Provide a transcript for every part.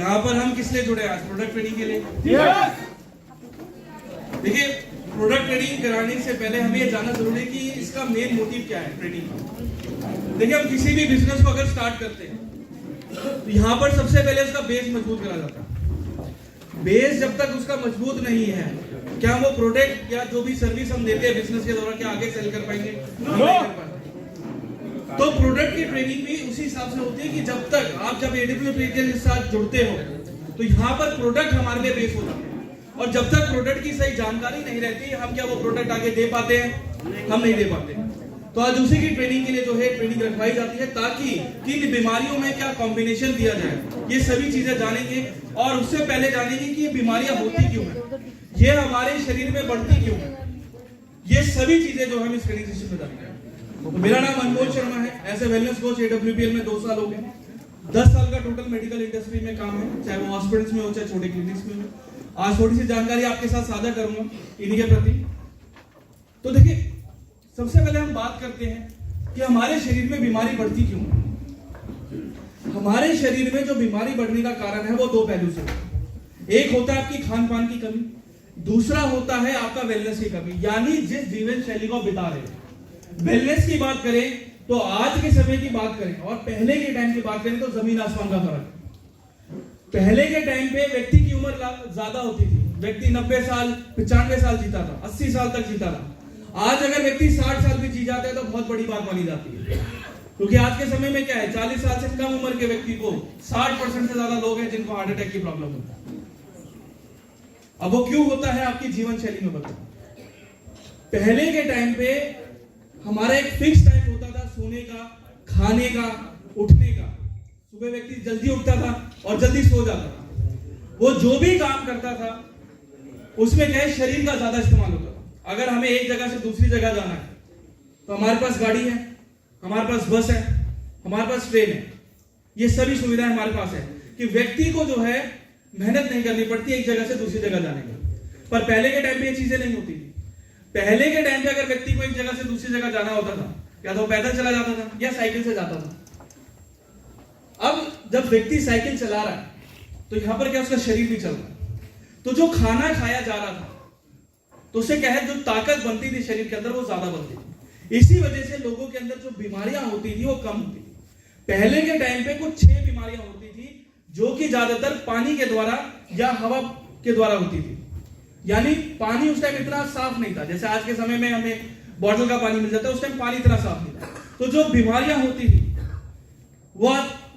यहाँ पर हम किस लिए जुड़े आज? प्रोडक्ट ट्रेनिंग के लिए। देखिए, प्रोडक्ट ट्रेनिंग कराने से पहले हमें ये जानना जरूरी है कि इसका मेन मोटिव क्या है ट्रेनिंग का। देखिए, हम किसी भी बिजनेस को अगर स्टार्ट करते हैं तो यहाँ पर सबसे पहले उसका बेस मजबूत करा जाता है। बेस जब तक उसका मजबूत नहीं है, क्या वो प्रोडक्ट या जो भी सर्विस हम देते हैं बिजनेस के दौरान क्या आगे सेल कर पाएंगे? नहीं कर पाएंगे। तो प्रोडक्ट की ट्रेनिंग भी उसी हिसाब से होती है कि जब तक आप जब AWP के साथ जुड़ते हो तो यहाँ पर प्रोडक्ट हमारे लिए बेस होता है, और जब तक प्रोडक्ट की सही जानकारी नहीं रहती हम क्या वो प्रोडक्ट आगे दे पाते हैं? हम नहीं दे पाते। तो आज उसी की ट्रेनिंग के लिए जो है ट्रेनिंग रखवाई जाती है, ताकि किन बीमारियों में क्या कॉम्बिनेशन दिया जाए, ये सभी चीजें जानेंगे। और उससे पहले जानेंगे कि ये बीमारियां होती क्यों है, ये हमारे शरीर में बढ़ती क्यों है, ये सभी चीजें जो हम इस ट्रेनिंग सेशन में जानेंगे। तो मेरा नाम अनमोल शर्मा है। As a wellness coach AWPL में 2 साल हो गए। 10 साल का टोटल मेडिकल इंडस्ट्री में काम है, चाहे वो हॉस्पिटल्स में हो चाहे छोटे क्लिनिक्स में हो। आज थोड़ी सी जानकारी आपके साथ साझा करूंगा इन्हीं के प्रति। तो देखिए, सबसे पहले हम बात करते हैं कि हमारे शरीर में बीमारी बढ़ती क्यों है। हमारे शरीर में जो बीमारी बढ़ने का कारण है वो 2 पहलू से है। एक होता है आपकी खान पान की कमी, दूसरा होता है आपका वेलनेस की कमी, यानी जिस जीवन शैली को बिता रहे हैं। वेलनेस की बात करें तो आज के समय की बात करें और पहले के टाइम की बात करें तो जमीन आसमान का फर्क है। पहले के टाइम पे व्यक्ति की उम्र ज्यादा होती थी, व्यक्ति 90 साल 95 साल जीता था, 80 साल तक जीता था। आज अगर व्यक्ति 60 साल भी जी जाता है तो बहुत बड़ी बात मानी जाती है, क्योंकि आज के समय में क्या है, 40 साल से कम उम्र के व्यक्ति को 60% से ज्यादा लोग हैं जिनको हार्ट अटैक की प्रॉब्लम होता है। अब वो क्यों होता है? आपकी जीवन शैली में बदलाव। पहले के टाइम पे हमारा एक फिक्स टाइम होता था सोने का, खाने का, उठने का। सुबह व्यक्ति जल्दी उठता था और जल्दी सो जाता था। वो जो भी काम करता था उसमें क्या है, शरीर का ज्यादा इस्तेमाल होता था। अगर हमें एक जगह से दूसरी जगह जाना है तो हमारे पास गाड़ी है, हमारे पास बस है, हमारे पास ट्रेन है, ये सभी सुविधाएं हमारे पास है कि व्यक्ति को जो है मेहनत नहीं करनी पड़ती एक जगह से दूसरी जगह जाने की। पर पहले के टाइम पे ये चीजें नहीं होती थी। पहले के टाइम पे अगर व्यक्ति को एक जगह से दूसरी जगह जाना होता था, या तो पैदल चला जाता था या साइकिल से जाता था। अब जब व्यक्ति साइकिल चला रहा है तो यहां पर क्या उसका शरीर भी चल रहा है, तो जो खाना खाया जा रहा था तो उससे क्या है, जो ताकत बनती थी शरीर के अंदर वो ज्यादा बनती थी। इसी वजह से लोगों के अंदर जो बीमारियां होती थी वो कम होती थी। पहले के टाइम पे कुछ 6 बीमारियां होती थी जो कि ज्यादातर पानी के द्वारा या हवा के द्वारा होती थी। यानी पानी उस टाइम इतना साफ नहीं था, जैसे आज के समय में हमें बॉटल का पानी मिल जाता है, उस टाइम पानी इतना साफ नहीं था। तो जो बीमारियां होती थी वो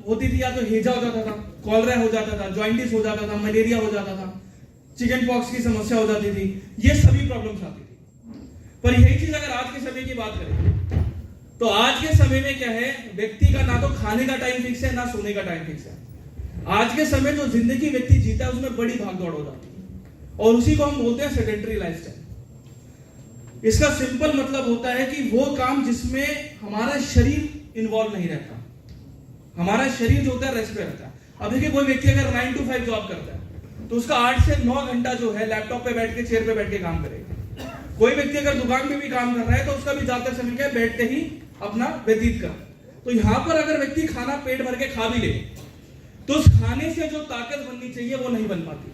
होती थी, या तो हैजा हो जाता था, कॉलरा हो जाता था, जॉइंटिस हो जाता था, मलेरिया हो जाता था, चिकन पॉक्स की समस्या हो जाती थी, ये सभी प्रॉब्लम्स आती थी। पर यही चीज अगर आज के समय की बात करें तो आज के समय में क्या है, व्यक्ति का ना तो खाने का टाइम फिक्स है ना सोने का टाइम फिक्स है। आज के समय जो जिंदगी व्यक्ति जीता है उसमें बड़ी भागदौड़ हो जाती है, और उसी को हम बोलते हैं सेडेंटरी लाइफस्टाइल। इसका सिंपल मतलब होता है कि वो काम जिसमें हमारा शरीर इन्वॉल्व नहीं रहता, हमारा शरीर जो होता है रेस्ट पे रहता है। अब देखिए, कोई व्यक्ति अगर 9 to 5 जॉब करता है तो उसका 8 से 9 घंटा जो है लैपटॉप पे बैठ के, चेयर पे बैठ के काम करेगा। कोई व्यक्ति अगर दुकान में भी काम कर रहा है तो उसका भी ज्यादातर समय क्या है, बैठते ही अपना व्यतीत कर। तो यहां पर अगर व्यक्ति खाना पेट भर के खा भी ले तो उस खाने से जो ताकत बननी चाहिए वो नहीं बन पाती।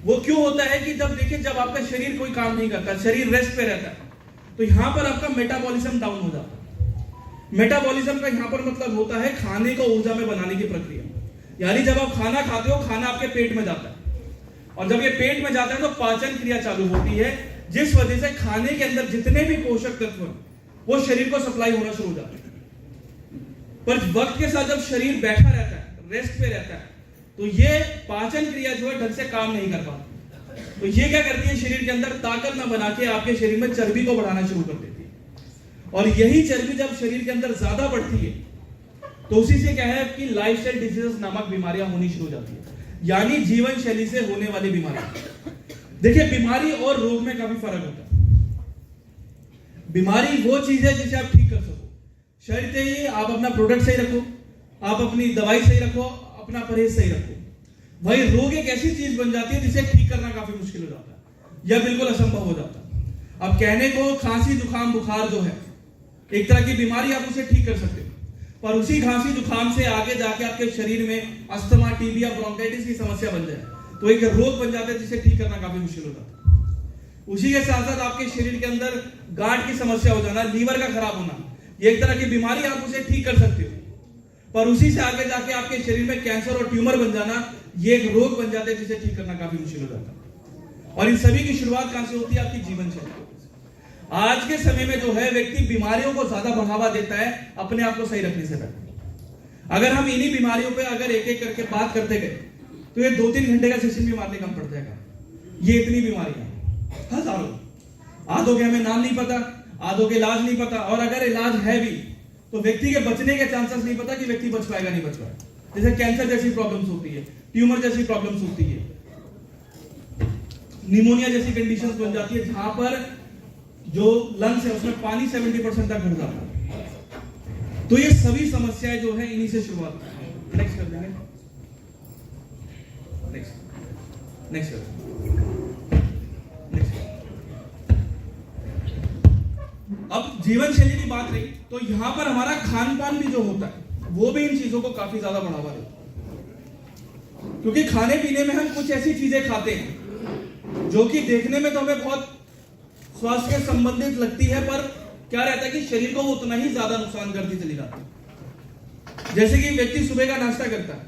वो क्यों होता है कि जब देखिए, जब आपका शरीर कोई काम नहीं करता, शरीर रेस्ट पे रहता है, तो यहां पर आपका मेटाबॉलिज्म डाउन हो जाता है। मेटाबॉलिज्म का यहां पर मतलब होता है खाने को ऊर्जा में बनाने की प्रक्रिया। यानी जब आप खाना खाते हो, खाना आपके पेट में जाता है, और जब ये पेट में जाता है तो पाचन क्रिया चालू होती है, जिस वजह से खाने के अंदर जितने भी पोषक तत्व वो शरीर को सप्लाई होना शुरू हो जाते हैं। पर वक्त के साथ जब शरीर बैठा रहता है, रेस्ट पे रहता है, तो ये पाचन क्रिया जो है ढंग से काम नहीं कर पाती। तो ये क्या करती है, शरीर के अंदर ताकत ना बना के आपके शरीर में चर्बी को बढ़ाना शुरू कर देती है। और यही चर्बी जब शरीर के अंदर ज्यादा बढ़ती है तो उसी से क्या है कि लाइफस्टाइल डिजीजेस नामक बीमारियां होनी शुरू हो जाती है, यानी जीवन शैली से होने वाली बीमारियां। देखिए, बीमारी और रोग में काफी फर्क होता है। बीमारी वो चीज है जिसे आप ठीक कर सको, शर्त ये आप अपना प्रोडक्ट सही रखो, आप अपनी दवाई सही रखो, अपना परहेज सही रखो। वही रोग एक ऐसी चीज बन जाती है जिसे ठीक करना काफी मुश्किल हो जाता है या बिल्कुल असंभव हो जाता है। अब कहने को खांसी जुकाम बुखार जो है एक तरह की बीमारी, आप उसे ठीक कर सकते हो, पर उसी खांसी जुकाम से आगे जाके आपके शरीर में अस्थमा, टीबी या ब्रोंकाइटिस की समस्या बन जाए तो एक रोग बन जाता है जिसे ठीक करना काफी मुश्किल होता है। उसी के साथ साथ आपके शरीर के अंदर गांठ की समस्या हो जाना, लीवर का खराब होना, ये एक तरह की बीमारी, आप उसे ठीक कर सकते हो, पर उसी से आगे जाके आपके शरीर में कैंसर और ट्यूमर बन जाना, ये एक रोग बन जाता है जिसे ठीक करना काफी मुश्किल हो जाता है। और इन सभी की शुरुआत कहां से होती है? आपकी जीवन शैली। आज के समय में जो है व्यक्ति बीमारियों को ज्यादा बढ़ावा देता है अपने आप को सही रखने से पहले। अगर हम इन्हीं बीमारियों पे अगर एक एक करके बात करते गए तो ये 2-3 घंटे का सेशन भी मारने कम पड़ जाएगा। ये इतनी बीमारियां हजारों, आधों के हमें नाम नहीं पता, आधों के इलाज नहीं पता, और अगर इलाज है भी तो व्यक्ति के बचने के चांसेस नहीं पता कि व्यक्ति बच पाएगा नहीं बच पाएगा। जैसे कैंसर जैसी प्रॉब्लम्स होती है, ट्यूमर जैसी प्रॉब्लम्स होती है, निमोनिया जैसी कंडीशंस बन जाती है जहां पर जो लंग्स है उसमें पानी 70% तक घुस जाता है। तो ये सभी समस्याएं जो है इन्हीं से शुरुआत होती है। नेक्स्ट कर देंगे, नेक्स्ट अब जीवन शैली की बात रही तो यहां पर हमारा खान पान भी जो होता है वो भी इन चीजों को काफी ज्यादा बढ़ावा देता है, क्योंकि खाने पीने में हम कुछ ऐसी चीजें खाते हैं जो कि देखने में तो हमें बहुत स्वास्थ्य से संबंधित लगती है, पर क्या रहता है कि शरीर को वो उतना ही ज्यादा नुकसान करती चली जाती है। जैसे कि व्यक्ति सुबह का नाश्ता करता है,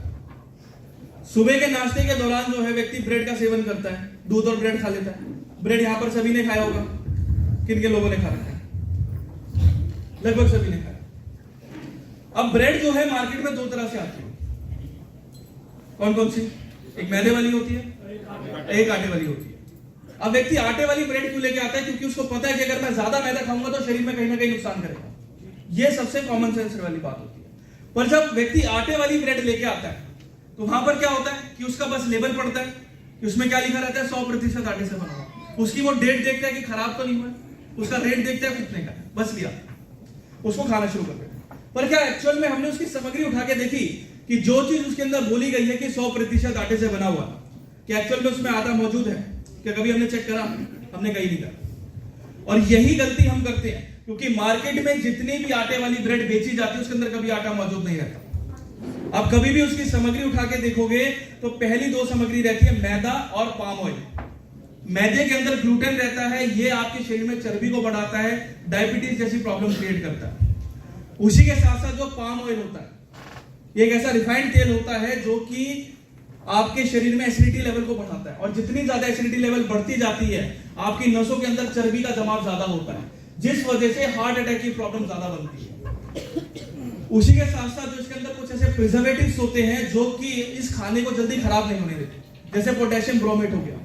सुबह के नाश्ते के दौरान जो है व्यक्ति ब्रेड का सेवन करता है, दूध और ब्रेड खा लेता है। ब्रेड यहां पर सभी ने खाया होगा, किन के लोगों ने खाया? लगभग सभी ने खाया। अब ब्रेड जो है मार्केट में 2 तरह से आती है। कौन कौन सी? एक मैदे वाली होती है, एक आटे वाली होती है। अब व्यक्ति आटे वाली ब्रेड क्यों लेके आता है? क्योंकि उसको पता है कि अगर मैं ज्यादा मैदा खाऊंगा तो शरीर में कहीं ना कहीं नुकसान करेगा। ये सबसे कॉमन सेंस वाली बात होती है। पर जब व्यक्ति आटे वाली ब्रेड लेके आता है तो वहां पर क्या होता है कि उसका बस लेबल पड़ता है कि उसमें क्या लिखा रहता है, 100% आटे से बना हुआ। उसकी वो डेट देखता है कि खराब तो नहीं हुआ, उसका रेट देखता है कितने का, बस लिया, उसको खाना शुरू कर देता। पर क्या एक्चुअल में हमने उसकी सामग्री उठा के देखी कि जो चीज उसके अंदर बोली गई है कि 100% आटे से बना हुआ, क्या एक्चुअल में उसमें आटा मौजूद है? क्या कभी हमने चेक करा? हमने कहीं नहीं करा। और यही गलती हम करते हैं, क्योंकि मार्केट में जितनी भी आटे वाली ब्रेड बेची जाती है उसके अंदर कभी आटा मौजूद नहीं रहता। आप कभी भी उसकी सामग्री उठा के देखोगे तो पहली 2 सामग्री रहती है मैदा और पाम ऑयल। मैदे के अंदर ग्लूटेन रहता है, ये आपके शरीर में चर्बी को बढ़ाता है, डायबिटीज जैसी प्रॉब्लम क्रिएट करता है। उसी के साथ साथ जो पाम ऑयल होता है, ये एक ऐसा रिफाइंड तेल होता है जो कि आपके शरीर में एसिडिटी लेवल को बढ़ाता है, और जितनी ज्यादा एसिडिटी लेवल बढ़ती जाती है आपकी नसों के अंदर चर्बी का जमाव ज्यादा होता है, जिस वजह से हार्ट अटैक की प्रॉब्लम ज्यादा बनती है। उसी के साथ साथ जो इसके अंदर कुछ ऐसे प्रिजर्वेटिव्स होते हैं जो कि इस खाने को जल्दी खराब नहीं होने देते, जैसे पोटेशियम ब्रोमेट हो गया।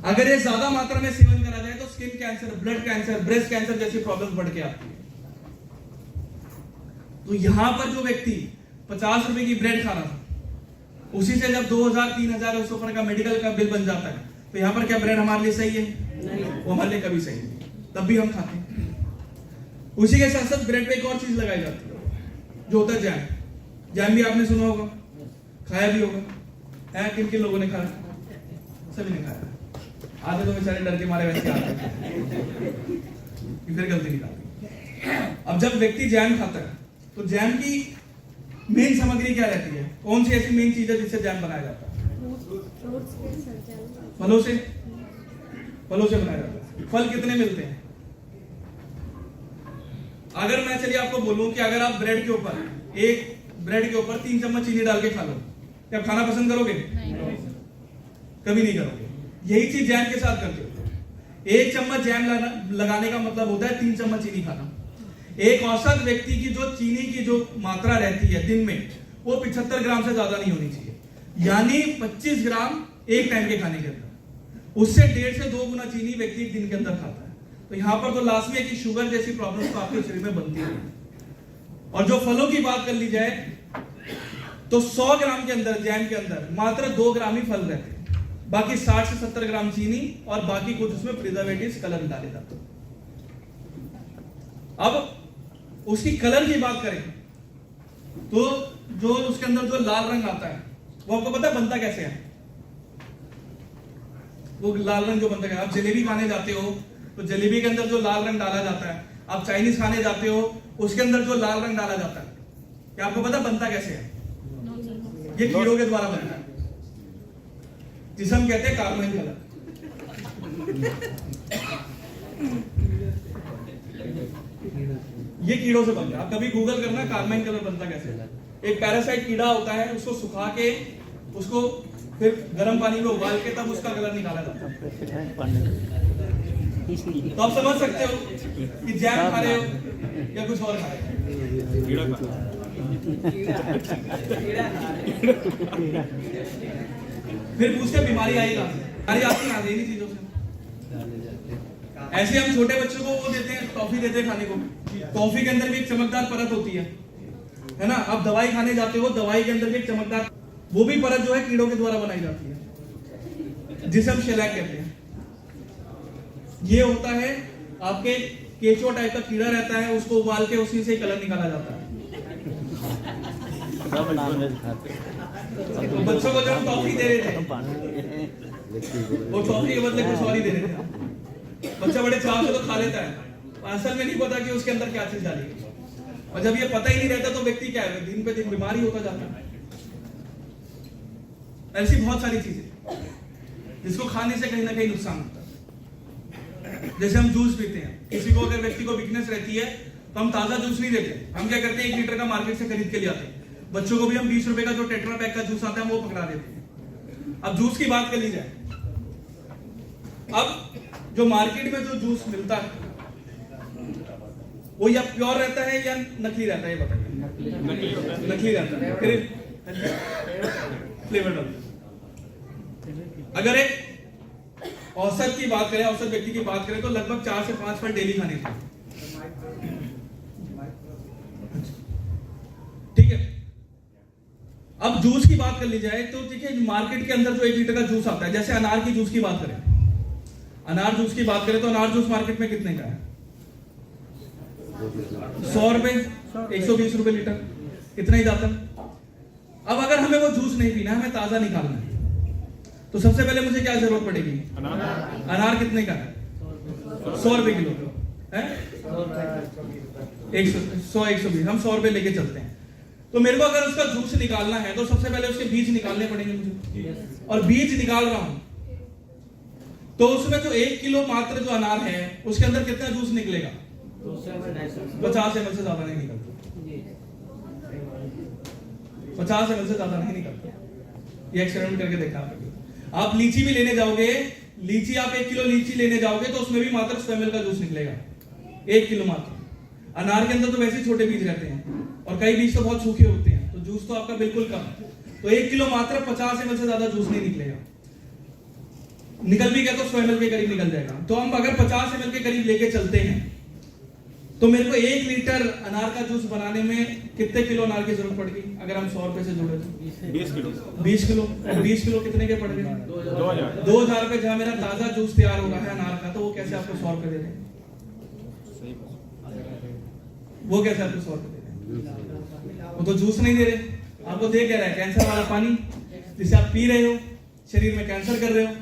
अगर ये ज्यादा मात्रा में सेवन करा जाए तो skin cancer, blood cancer, breast cancer जैसी प्रॉब्लम बढ़ के आती है। तो यहां पर जो व्यक्ति 50 रुपए की ब्रेड खा रहा था, उसी से जब 2000-3000 उस ऊपर का मेडिकल का बिल बन जाता है, तो यहां पर क्या ब्रेड हमारे लिए सही है? नहीं, वो हमारे लिए कभी सही नहीं, तब भी हम खाते हैं। उसी के साथ साथ ब्रेड पे एक और चीज लगाई जाती है जो होता है जैम। जैम भी आपने सुना होगा, खाया भी होगा है? किन किन लोगों ने खाया? सभी ने खाया। आधे तो बेचारे डर के मारे वैसे आते हैं, फिर गलती निकालते। अब जब व्यक्ति जैम खाता है तो जैम की मेन सामग्री क्या रहती है? कौन सी ऐसी मेन चीज है जिससे जैम बनाया जाता है? फलों से, फलों से बनाया जाता है। फल कितने मिलते हैं? अगर मैं चलिए आपको बोलूं कि अगर आप ब्रेड के ऊपर, एक ब्रेड के ऊपर 3 चम्मच चीनी डाल के खा लो, क्या आप खाना पसंद करोगे? नहीं, कभी नहीं करोगे। यही चीज जैम के साथ करते हो। 1 चम्मच जैम लगाने का मतलब होता है 3 चम्मच चीनी खाना। एक औसत व्यक्ति की जो चीनी की जो मात्रा रहती है दिन में, वो 75 ग्राम से ज्यादा नहीं होनी चाहिए, यानी 25 ग्राम एक टाइम के खाने के अंदर। उससे 1.5 से 2 गुना चीनी व्यक्ति एक दिन के अंदर खाता है। तो यहां पर तो लाजमी है कि शुगर जैसी प्रॉब्लम्स तो आपके शरीर में बनती है। और जो फलों की बात कर ली जाए तो 100 ग्राम के अंदर, जैम के अंदर मात्र 2 ग्राम ही फल रहते हैं, बाकी 60 से 70 ग्राम चीनी और बाकी कुछ उसमें प्रिजर्वेटिव्स, कलर डाले जाते हैं। अब उसकी कलर की बात करें तो जो उसके अंदर जो लाल रंग आता है वो आपको पता है बनता कैसे है? वो लाल रंग जो बनता है, आप जलेबी खाने जाते हो तो जलेबी के अंदर जो लाल रंग डाला जाता है, आप चाइनीज खाने जाते हो उसके अंदर जो लाल रंग डाला जाता है, क्या आपको पता बनता कैसे है? ये कीड़ों के द्वारा बनता है, जिसे हम कहते हैं कार्बाइन कलर। ये कीड़ों से बनता है। आप कभी गूगल करना कार्बाइन कलर बनता कैसे। एक पैरासाइट कीड़ा होता है, उसको सुखा के उसको फिर गर्म पानी में उबाल के तब उसका कलर निकाला जाता है। तो आप समझ सकते हो कि जैम खा रहे हो या कुछ और खा रहे हो। फिर पूछते बीमारी आई कहां से? बीमारी आती आ गई चीजों से। ऐसे हम छोटे बच्चों को वो देते हैं, टॉफी देते हैं खाने को। टॉफी के अंदर भी एक चमकदार परत होती है ना। आप दवाई खाने जाते हो, दवाई के अंदर भी एक चमकदार, वो भी परत जो है कीड़ों के द्वारा बनाई जाती है, जिसे हम शेलैक कहते हैं। ये होता है आपके केचुआ टाइप का कीड़ा रहता है, उसको उबाल के उसी से कलर निकाला जाता है। तो बच्चों को जब हम टॉफी दे रहे थे, वो टॉफी के बदले कुछ और ही दे रहे थे। बच्चा बड़े चाव से तो खा लेता है, असल में नहीं पता कि उसके अंदर क्या चीज डाली है। और जब ये पता ही नहीं रहता तो व्यक्ति क्या है, दिन पे दिन बीमारी होता जाता है। ऐसी बहुत सारी चीजें जिसको खाने से कहीं ना कहीं नुकसान होता है। जैसे हम जूस पीते हैं, किसी को अगर व्यक्ति को वीकनेस रहती है तो हम ताजा जूस नहीं देते, हम क्या करते हैं 1 लीटर का मार्केट से खरीद के ले आते हैं। बच्चों को भी हम 20 रुपए का जो टेट्रा पैक का जूस आता है वो पकड़ा देते हैं। अब जूस की बात कर ली जाए, अब जो मार्केट में जो जूस मिलता है वो या प्योर रहता है या नकली रहता है, ये बताइए। नकली रहता है, फिर फ्लेवर डालते हैं। अगर एक औसत की बात करें, औसत व्यक्ति की बात करें तो लगभग 4 से 5 फल डेली खाने चाहिए। ठीक है। अब जूस की बात कर ली जाए तो देखिए मार्केट के अंदर जो 1 लीटर का जूस आता है, जैसे अनार की जूस की बात करें, अनार जूस की बात करें तो अनार जूस मार्केट में कितने का है? 100 रुपए, 120 रुपए लीटर, इतना ही जाता है। अब अगर हमें वो जूस नहीं पीना है, हमें ताजा निकालना है, तो सबसे पहले मुझे क्या जरूरत पड़ेगी? अनार कितने का है? 100 रुपए किलो है, 100-120, हम 100 रुपए लेके चलते हैं। तो मेरे को अगर उसका जूस निकालना है तो सबसे पहले उसके बीज निकालने पड़ेंगे मुझे, और बीज निकाल रहा हूं तो उसमें जो 1 किलो मात्र जो अनार है उसके अंदर कितना जूस निकलेगा? 50 ml से ज्यादा नहीं निकलता। 50 ml से ज्यादा नहीं निकलता। ये एक्सपेरिमेंट करके देखा आपने। आप लीची भी लेने जाओगे, लीची आप 1 किलो लीची लेने जाओगे तो उसमें भी मात्र 100 ml का जूस निकलेगा, 1 किलो मात्र। अनार के अंदर तो वैसे ही छोटे बीज रहते हैं और कई बीज तो बहुत सूखे होते हैं, तो जूस तो आपका बिल्कुल कम। तो 1 किलो मात्र 50 ml से ज्यादा जूस नहीं निकलेगा। निकल भी गया तो 100 ml के करीब निकल जाएगा। तो हम अगर 50 ml के करीब लेके चलते हैं तो मेरे को 1 लीटर अनार का जूस बनाने में कितने किलो अनार की जरूरत पड़ेगी? अगर हम 100 रुपए से जुड़े तो 20 किलो। 20 किलो कितने के पड़ गए? 2000 रुपए। जहां मेरा ताजा जूस तैयार हो रहा है अनार का, तो वो कैसे आपको 100 रुपए दे देंगे? वो कैसे आपको 100 रुपए दे देंगे? वो तो जूस नहीं दे रहे, आपको दे क्या रहा है? कैंसर वाला पानी, जिसे आप पी रहे हो, शरीर में कैंसर कर रहे हो।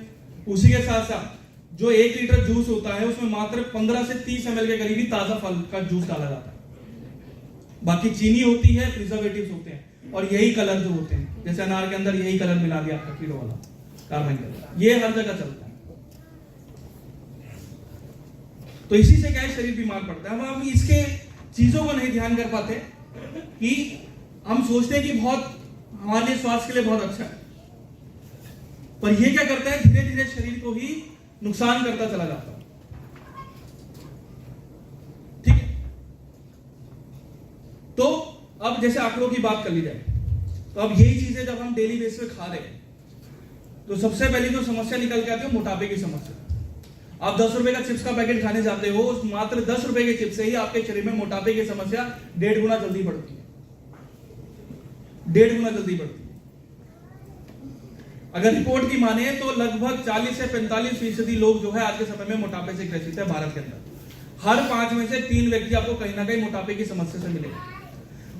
उसी के साथ साथ जो 1 लीटर जूस होता है उसमें मात्र 15 से 30 ml के करीब ही ताजा फल का जूस डाला जाता है। बाकी चीनी होती है, प्रिजर्वेटिव्स होते हैं, और यही कलर जो होते हैं, जैसे अनार के अंदर यही कलर मिला दिया आपका कीड़ों वाला कार्बाइन कलर, ये हर जगह चलता है। तो इसी से क्या है, शरीर बीमार पड़ता है। हम इसके चीजों को नहीं ध्यान कर पाते कि हम सोचते हैं कि बहुत हमारे लिए स्वास्थ्य के लिए बहुत अच्छा है, पर ये क्या करता है, धीरे धीरे शरीर को ही नुकसान करता चला जाता है। ठीक है। तो अब जैसे आंकड़ों की बात कर ली जाए तो अब यही चीजें जब हम डेली बेस पे खा रहे हैं तो सबसे पहली जो समस्या निकल के आती है मोटापे की समस्या। आप 10 रुपए का चिप्स का पैकेट खाने जाते हो, उस मात्र 10 रुपए के चिप्स से ही आपके शरीर में मोटापे की समस्या 1.5 गुना जल्दी बढ़ती है। 1.5 गुना जल्दी बढ़ती है। अगर रिपोर्ट की माने तो लगभग 40 से 45% लोग जो है आज के समय में मोटापे से ग्रसित है भारत के अंदर। हर 5 में से 3 व्यक्ति आपको कहीं ना कहीं मोटापे की समस्या से मिलेंगे।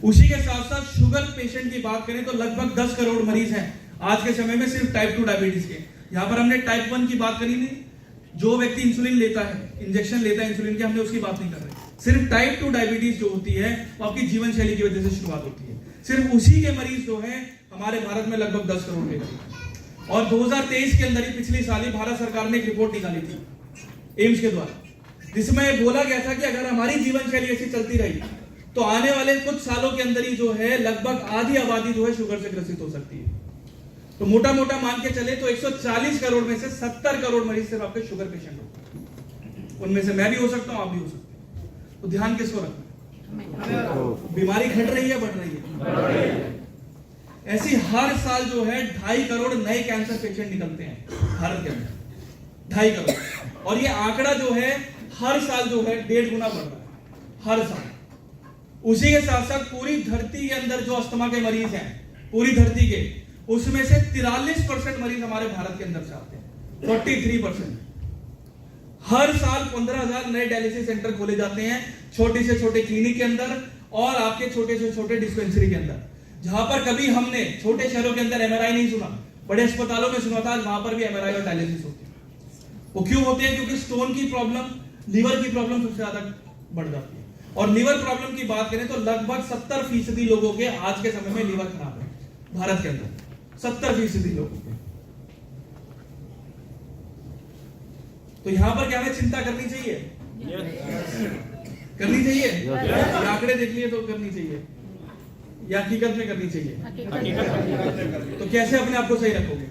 उसी के साथ साथ शुगर पेशेंट की बात करें तो लगभग 10 करोड़ मरीज हैं आज के समय में सिर्फ टाइप 2 डायबिटीज के। यहां पर हमने टाइप 1 की बात करी नहीं, जो व्यक्ति इंसुलिन लेता है, इंजेक्शन लेता है इंसुलिन की, हमने उसकी बात नहीं कर रहे। सिर्फ टाइप 2 डायबिटीज जो होती है वो आपकी जीवन शैली की वजह से शुरुआत होती है। सिर्फ उसी के मरीज जो हैं हमारे भारत में लगभग 10 करोड़ के करीब। और 2023 के अंदर ही पिछली साल ही भारत सरकार ने एक रिपोर्ट निकाली थी एम्स के द्वारा, जिसमें बोला गया था कि अगर हमारी जीवन शैली ऐसी चलती रही तो आने वाले कुछ सालों के अंदर ही जो है लगभग आधी आबादी जो है शुगर से ग्रसित हो सकती है। तो मोटा मोटा मान के चले तो 140 करोड़ में से 70 करोड़ मरीज सिर्फ आपके शुगर पेशेंट होते, उनमें से मैं भी हो सकता हूं, आप भी हो सकते हैं। तो ध्यान किसको रखना, बीमारी घट रही है बढ़ रही है? ऐसी हर साल जो है 2.5 करोड़ नए कैंसर पेशेंट निकलते हैं भारत के अंदर, 2.5 करोड़। और ये आंकड़ा जो है हर साल जो है 1.5 गुना बढ़ रहा है हर साल। उसी के साथ साथ पूरी धरती के अंदर जो अस्थमा के मरीज हैं पूरी धरती के, उसमें से 43% मरीज हमारे भारत के अंदर से आते हैं, 43%। हर साल 15,000 नए डायलिसिस सेंटर खोले जाते हैं छोटे से छोटे क्लिनिक के अंदर और आपके छोटे से छोटे डिस्पेंसरी के अंदर, जहां पर कभी हमने छोटे शहरों के अंदर एमआरआई नहीं सुना, बड़े अस्पतालों में सुना था, वहां पर भी एमआरआई और डायलिसिस होती है। वो क्यों होते हैं? क्योंकि स्टोन की प्रॉब्लम, लीवर की प्रॉब्लम सबसे ज्यादा बढ़ जाती है। और लीवर प्रॉब्लम की बात करें तो लगभग 70% लोगों के आज के समय में लीवर खराब है भारत के अंदर, 70% लोगों के। तो यहां पर क्या हमें चिंता करनी चाहिए? करनी चाहिए। आंकड़े देख लिए तो करनी चाहिए या हकीकत में करनी चाहिए? तो कैसे अपने आप को सही रखोगे?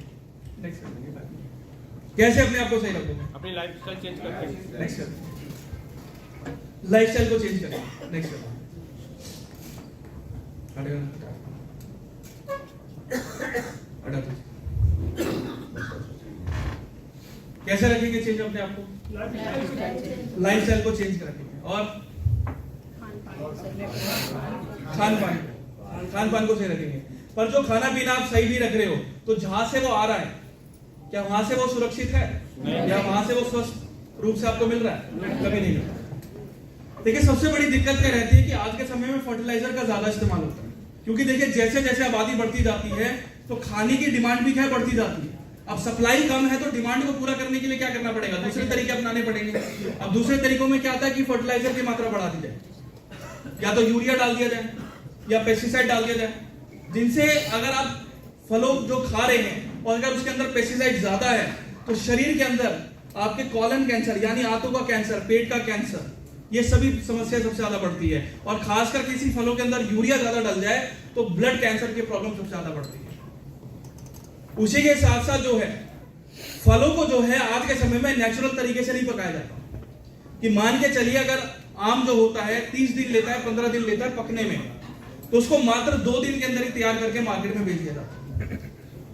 कैसे अपने आप को सही रखोगे? अपनी लाइफस्टाइल चेंज करके। नेक्स्ट लाइफस्टाइल को चेंज करें। नेक्स्ट कैसे रखेंगे चेंज अपने आप को? लाइफस्टाइल को चेंज रखेंगे। और खान पान को सही रखेंगे। पर जो खाना पीना आप सही भी रख रहे हो तो जहां से वो आ रहा है क्या वहां से वो सुरक्षित है या वहां से वो स्वस्थ रूप से आपको मिल रहा है? कभी नहीं मिल रहा। देखिए सबसे बड़ी दिक्कत क्या रहती है कि आज के समय में फर्टिलाइजर का ज्यादा इस्तेमाल होता है, क्योंकि देखिए जैसे जैसे आबादी बढ़ती जाती है तो खाने की डिमांड भी क्या बढ़ती जाती है। अब सप्लाई कम है तो डिमांड को पूरा करने के लिए क्या करना पड़ेगा? दूसरे तरीके अपनाने पड़ेंगे। अब दूसरे तरीकों में क्या आता है कि फर्टिलाइजर की मात्रा बढ़ा दी जाए, या तो यूरिया डाल दिया जाए या पेस्टिसाइड डाल दिया जाए, जिनसे अगर आप फलों जो खा रहे हैं और अगर उसके अंदर पेस्टिसाइड ज्यादा है तो शरीर के अंदर आपके कॉलन कैंसर यानी आंतों का कैंसर, पेट का कैंसर, ये सभी समस्या सबसे ज्यादा बढ़ती है। और खासकर किसी फलों के अंदर यूरिया ज्यादा डल जाए तो ब्लड कैंसर की प्रॉब्लम सबसे ज्यादा बढ़ती है। उसी के साथ साथ जो है फलों को जो है आज के समय में नेचुरल तरीके से नहीं पकाया जाता। कि मान के चलिए अगर आम जो होता है 30 दिन लेता है, 15 दिन लेता है पकने में, तो उसको मात्र 2 दिन के अंदर ही तैयार करके मार्केट में बेच दिया जाता है।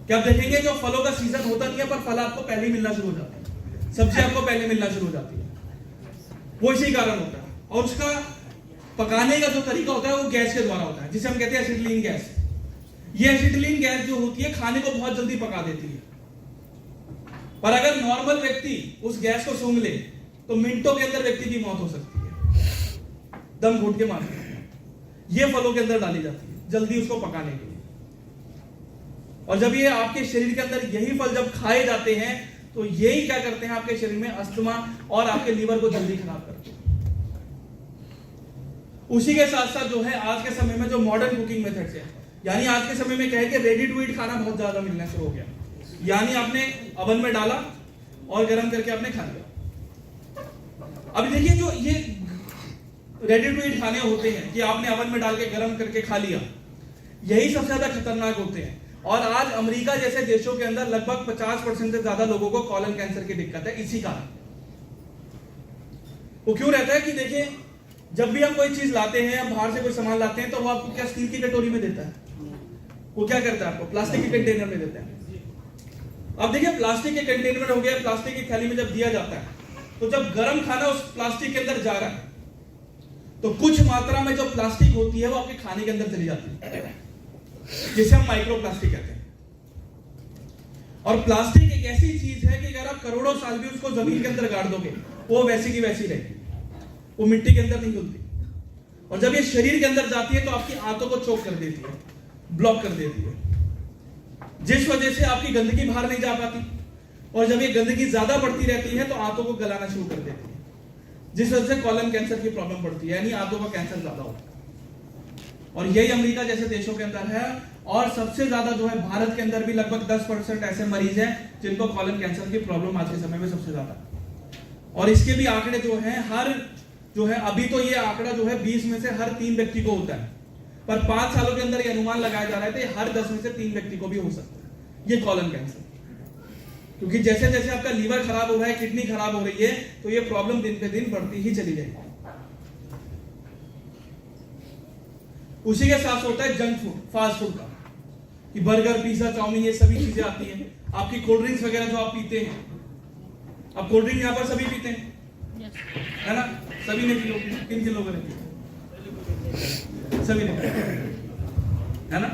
क्या आप देखेंगे जो फलों का सीजन होता नहीं है पर फल आपको पहले मिलना शुरू हो जाता है, सब्जी आपको पहले मिलना शुरू हो जाती है। वो इसी कारण होता है। और उसका पकाने का जो तरीका होता है वो गैस के द्वारा होता है, जिसे हम कहते हैं एसिटिलीन गैस। ये एसिटिलीन गैस जो होती है खाने को बहुत जल्दी पका देती है। पर अगर नॉर्मल व्यक्ति उस गैस को सूंघ ले तो मिनटों के अंदर व्यक्ति की मौत हो सकती है, दम घुट के मारते हैं। ये फलों के अंदर डाली जाती है जल्दी उसको पकाने के लिए। और जब ये आपके शरीर के अंदर यही फल जब खाए जाते हैं तो यही क्या करते हैं आपके शरीर में अस्थमा और आपके लीवर को जल्दी खराब करते हैं। उसी के साथ साथ जो है आज के समय में जो मॉडर्न कुकिंग मेथड्स है, यानी आज के समय में क्या है कि रेडी टू ईट खाना बहुत ज्यादा मिलना शुरू हो गया। यानी आपने अवन में डाला और गर्म करके आपने खा लिया। अब देखिए जो ये रेडी टू ईट खाने होते हैं कि आपने अवन में डाल के गर्म करके खा लिया, यही सबसे ज्यादा खतरनाक होते हैं। और आज अमेरिका जैसे देशों के अंदर लगभग 50% से ज्यादा लोगों को कॉलन कैंसर की दिक्कत है इसी कारण। वो क्यों रहता है कि देखिए जब भी हम कोई चीज लाते हैं या बाहर से कोई सामान लाते हैं तो वो आपको क्या स्टील की कटोरी में देता है, वो क्या करता है आपको प्लास्टिक के कंटेनर में देता है। अब देखिए प्लास्टिक के कंटेनर में हो गया, प्लास्टिक की थैली में जब दिया जाता है तो जब गर्म खाना उस प्लास्टिक के अंदर जा रहा है तो कुछ मात्रा में जो प्लास्टिक होती है वो आपके खाने के अंदर चली जाती है, जिसे हम माइक्रोप्लास्टिक कहते हैं। और प्लास्टिक एक ऐसी चीज है कि अगर आप करोड़ों साल भी उसको जमीन के अंदर गाड़ दोगे वो वैसी की वैसी रहेगी, वो मिट्टी के अंदर नहीं घुलती। और जब ये शरीर के अंदर जाती है तो आपकी आंतों को चोक कर देती है, ब्लॉक कर देती है, जिस वजह से आपकी गंदगी बाहर नहीं जा पाती। और जब ये गंदगी ज्यादा बढ़ती रहती है तो आंतों को गलाना शुरू कर देती है, जिस वजह से कॉलन कैंसर की प्रॉब्लम बढ़ती है, यानी आंतों का कैंसर ज्यादा होता है। और यही अमेरिका जैसे देशों के अंदर है। और सबसे ज्यादा जो है भारत के अंदर भी लगभग 10% ऐसे मरीज हैं जिनको कॉलन कैंसर की प्रॉब्लम आज के समय में सबसे ज्यादा। और इसके भी आंकड़े जो है हर जो है अभी तो ये आंकड़ा जो है 20 में से हर 3 व्यक्ति को होता है, पर 5 सालों के अंदर ये अनुमान लगाया जा रहा है तो हर 10 में से 3 व्यक्ति को भी हो सकता है ये कॉलन कैंसर। क्योंकि जैसे जैसे आपका लीवर खराब हो रहा है, किडनी खराब हो रही है, तो ये प्रॉब्लम दिन पे दिन बढ़ती ही चली जाएगी। उसी के साथ होता है जंक फूड, फास्ट फूड का, कि बर्गर, पिज्जा, चाउमीन, ये सभी चीजें आती हैं। आपकी कोल्ड ड्रिंक्स वगैरह जो आप पीते हैं, अब कोल्ड ड्रिंक यहां पर सभी पीते हैं, है ना? सभी ने पी, किन किन लोगों ने पी? सभी ने, है ना?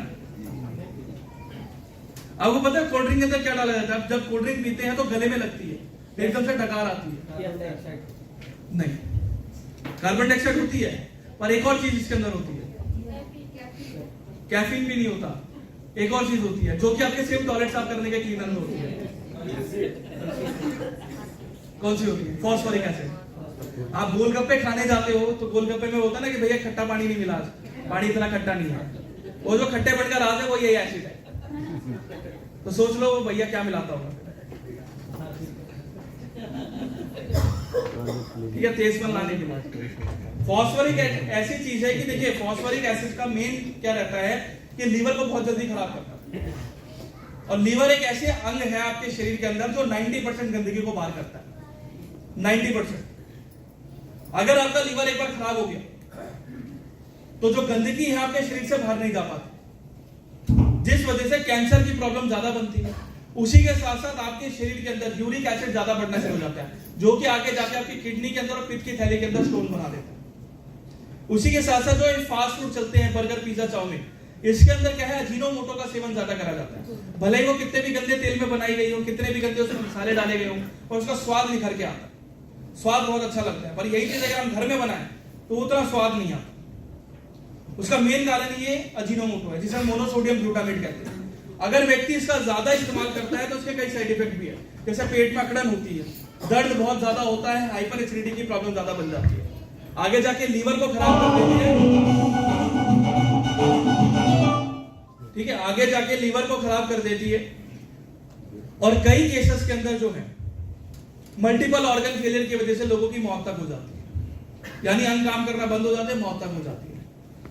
आपको पता है कोल्ड ड्रिंक के अंदर क्या डाला जाता है? जब कोल्ड ड्रिंक पीते हैं तो गले में लगती है, एकदम से डकार आती है। नहीं, कार्बन डाइऑक्साइड होती है, पर एक और चीज इसके अंदर होती है, कैफीन भी नहीं होता। एक और चीज होती है जो कि आपके सिर्फ टॉयलेट साफ करने के क्लीनर में होती है। कौन सी होती है? Phosphoric acid. आप गोलगप्पे खाने जाते हो तो गोलगप्पे में होता है ना कि भैया खट्टा पानी नहीं मिला, आज पानी इतना खट्टा नहीं है। वो जो खट्टे पड़ का राज है वो यही एसिड है। तो सोच लो भैया क्या मिलाता होगा। ठीक है, तेजपन लाने के बाद फॉस्फोरिक ऐसी चीज है कि देखिए फॉस्फोरिक एसिड का मेन क्या रहता है कि लीवर को बहुत जल्दी खराब करता है। और लीवर एक ऐसे अंग है आपके शरीर के अंदर जो 90% गंदगी को बाहर करता है। 90%। अगर आपका लीवर एक बार खराब हो गया तो जो गंदगी है आपके शरीर से बाहर नहीं जा पाती, जिस वजह से कैंसर की प्रॉब्लम ज्यादा बनती है। उसी के साथ साथ आपके शरीर के अंदर यूरिक एसिड ज्यादा बढ़ना शुरू हो जाता है, जो कि आगे जाके आपकी किडनी के अंदर और पित्त की थैली के अंदर स्टोन बना देता है। उसी के साथ साथ जो फास्ट फूड चलते हैं, बर्गर, पिज्जा, चाउमीन, इसके अंदर क्या है, अजीनोमोटो का सेवन ज्यादा करा जाता है। भले ही वो कितने भी गंदे तेल में बनाई गई हो, कितने भी गंदे उसमें मसाले डाले गए हो, और उसका स्वाद निखर के आता है, स्वाद बहुत अच्छा लगता है। पर यही चीज अगर हम घर में बनाएं तो उतना स्वाद नहीं आता। उसका मेन कारण ये अजीनोमोटो है, जिसे मोनोसोडियम ग्लूटामेट कहते हैं। अगर व्यक्ति इसका ज्यादा इस्तेमाल करता है तो उसके कई साइड इफेक्ट भी है, जैसे पेट में अकड़न होती है, दर्द बहुत ज्यादा होता है, हाइपर एसिडिटी की प्रॉब्लम ज्यादा बन जाती है, आगे जाके लीवर को खराब कर देती है। ठीक है, आगे जाके लीवर को खराब कर देती है। और कई केसेस के अंदर जो है मल्टीपल ऑर्गन फेलियर की वजह से लोगों की मौत तक हो जाती है, यानी अंग काम करना बंद हो जाते हैं, मौत तक हो जाती है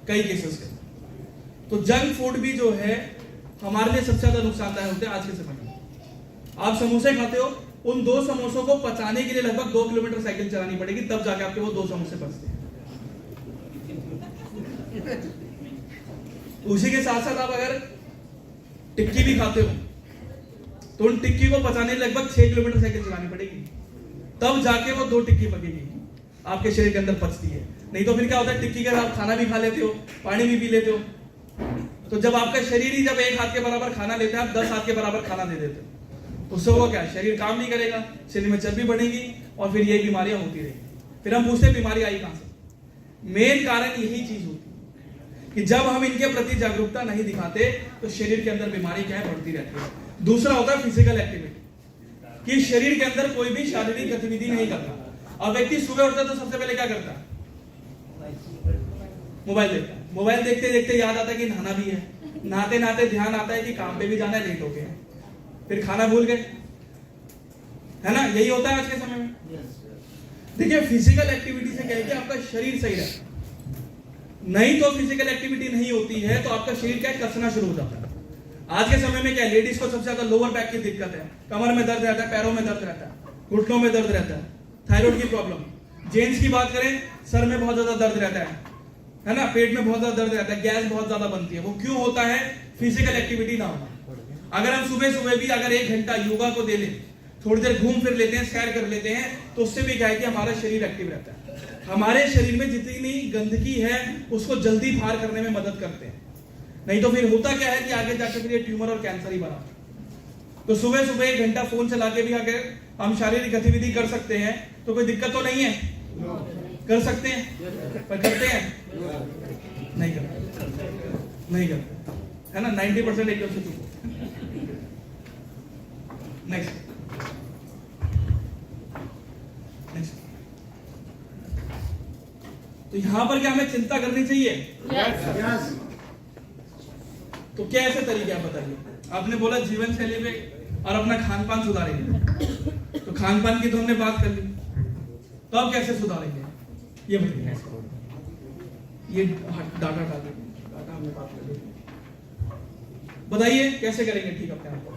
कई केसेस के अंदर। तो जंक फूड भी जो है हमारे लिए सबसे ज्यादा नुकसानदायक होते हैं आज के समय में। आप समोसे खाते हो, उन 2 समोसों को पचाने के लिए लगभग 2 किलोमीटर साइकिल चलानी पड़ेगी, तब जाके आपके वो 2 समोसे पचते हैं। उसी के साथ साथ आप अगर टिक्की भी खाते हो तो उन टिक्की को पचाने लगभग 6 किलोमीटर साइकिल चलानी पड़ेगी, तब जाके वो 2 टिक्की पकेगी, आपके शरीर के अंदर पचती है। नहीं तो फिर क्या होता है, टिक्की के साथ खाना भी खा लेते हो, पानी भी पी लेते हो, तो जब आपका शरीर ही जब 1 हाथ के बराबर खाना लेते हैं, आप 10 हाथ के बराबर खाना दे देते हो, तो उससे वो क्या, शरीर काम नहीं करेगा, शरीर में चर्बी बढ़ेगी और फिर यही बीमारियां होती रहेंगी। फिर हम पूछते बीमारी आई कहां से? मेन कारण यही चीज होती है कि जब हम इनके प्रति जागरूकता नहीं दिखाते तो शरीर के अंदर बीमारी क्या है, बढ़ती रहती है। दूसरा होता है फिजिकल एक्टिविटी, कि शरीर के अंदर कोई भी शारीरिक गतिविधि नहीं करता। अब व्यक्ति सुबह उठता है तो सबसे पहले क्या करता है, मोबाइल देखता है। मोबाइल देखते देखते याद आता है कि नहाना भी है, नहाते नहाते ध्यान आता है कि काम पे भी जाना है, लेट हो गए, फिर खाना भूल गए, है ना? यही होता है आज के समय में। देखिए फिजिकल एक्टिविटी से क्या है कि आपका शरीर सही रहता है, नहीं तो फिजिकल एक्टिविटी नहीं होती है तो आपका शरीर क्या कसना शुरू हो जाता है। आज के समय में क्या, लेडीज को सबसे ज्यादा लोअर बैक की दिक्कत है, कमर में दर्द रहता है, पैरों में दर्द रहता है, घुटनों में दर्द रहता है, थायराइड की प्रॉब्लम। जेंट्स की बात करें, सर में बहुत ज्यादा दर्द रहता है ना, पेट में बहुत ज्यादा दर्द रहता है, गैस बहुत ज्यादा बनती है। वो क्यों होता है? फिजिकल एक्टिविटी ना होना। अगर हम सुबह सुबह भी अगर 1 घंटा योगा को दे लें, थोड़ी देर घूम फिर लेते हैं, सैर कर लेते हैं, तो उससे भी क्या है कि हमारा शरीर एक्टिव रहता है। हमारे शरीर में जितनी गंदगी है उसको जल्दी बाहर करने में मदद करते हैं। नहीं तो फिर होता क्या है कि आगे जाकर फिर ये ट्यूमर और कैंसर ही बना। तो सुबह सुबह 1 घंटा फोन चला के भी अगर हम शारीरिक गतिविधि कर सकते हैं तो कोई दिक्कत तो नहीं है, कर सकते हैं, पर करते हैं नहीं करते, नहीं करते, है ना? 90% एकदम से चुप। नेक्स्ट तो यहाँ पर क्या हमें चिंता करनी चाहिए? तो क्या ऐसे तरीके आप बताइए? आपने बोला जीवन शैली पे और अपना खान पान सुधारेंगे, तो खान पान की तो हमने बात कर ली, तो अब कैसे सुधारेंगे ये बताइए। ये डाटा डालिए, डाटा हमने बात कर ली, बताइए कैसे करेंगे ठीक अपने आप को।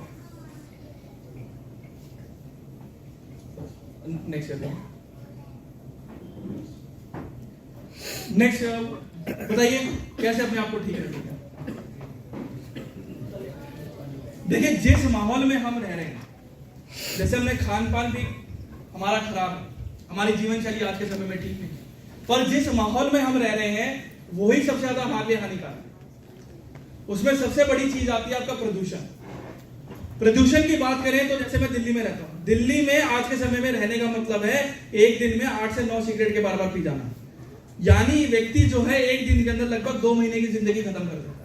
नेक्स्ट बताइए कैसे अपने आप को ठीक रखेंगे। देखिए जिस माहौल में हम रह रहे हैं, जैसे हमने खान पान भी हमारा खराब है, हमारी जीवन शैली आज के समय में ठीक नहीं, पर जिस माहौल में हम रह रहे हैं वही सबसे ज्यादा हमारे लिए हानिकारक है। उसमें सबसे बड़ी चीज आती है आपका प्रदूषण। प्रदूषण की बात करें तो जैसे मैं दिल्ली में रहता हूं, दिल्ली में आज के समय में रहने का मतलब है एक दिन में 8 से 9 सिगरेट के बार पी जाना, यानी व्यक्ति जो है एक दिन के अंदर लगभग 2 महीने की जिंदगी खत्म कर देता है।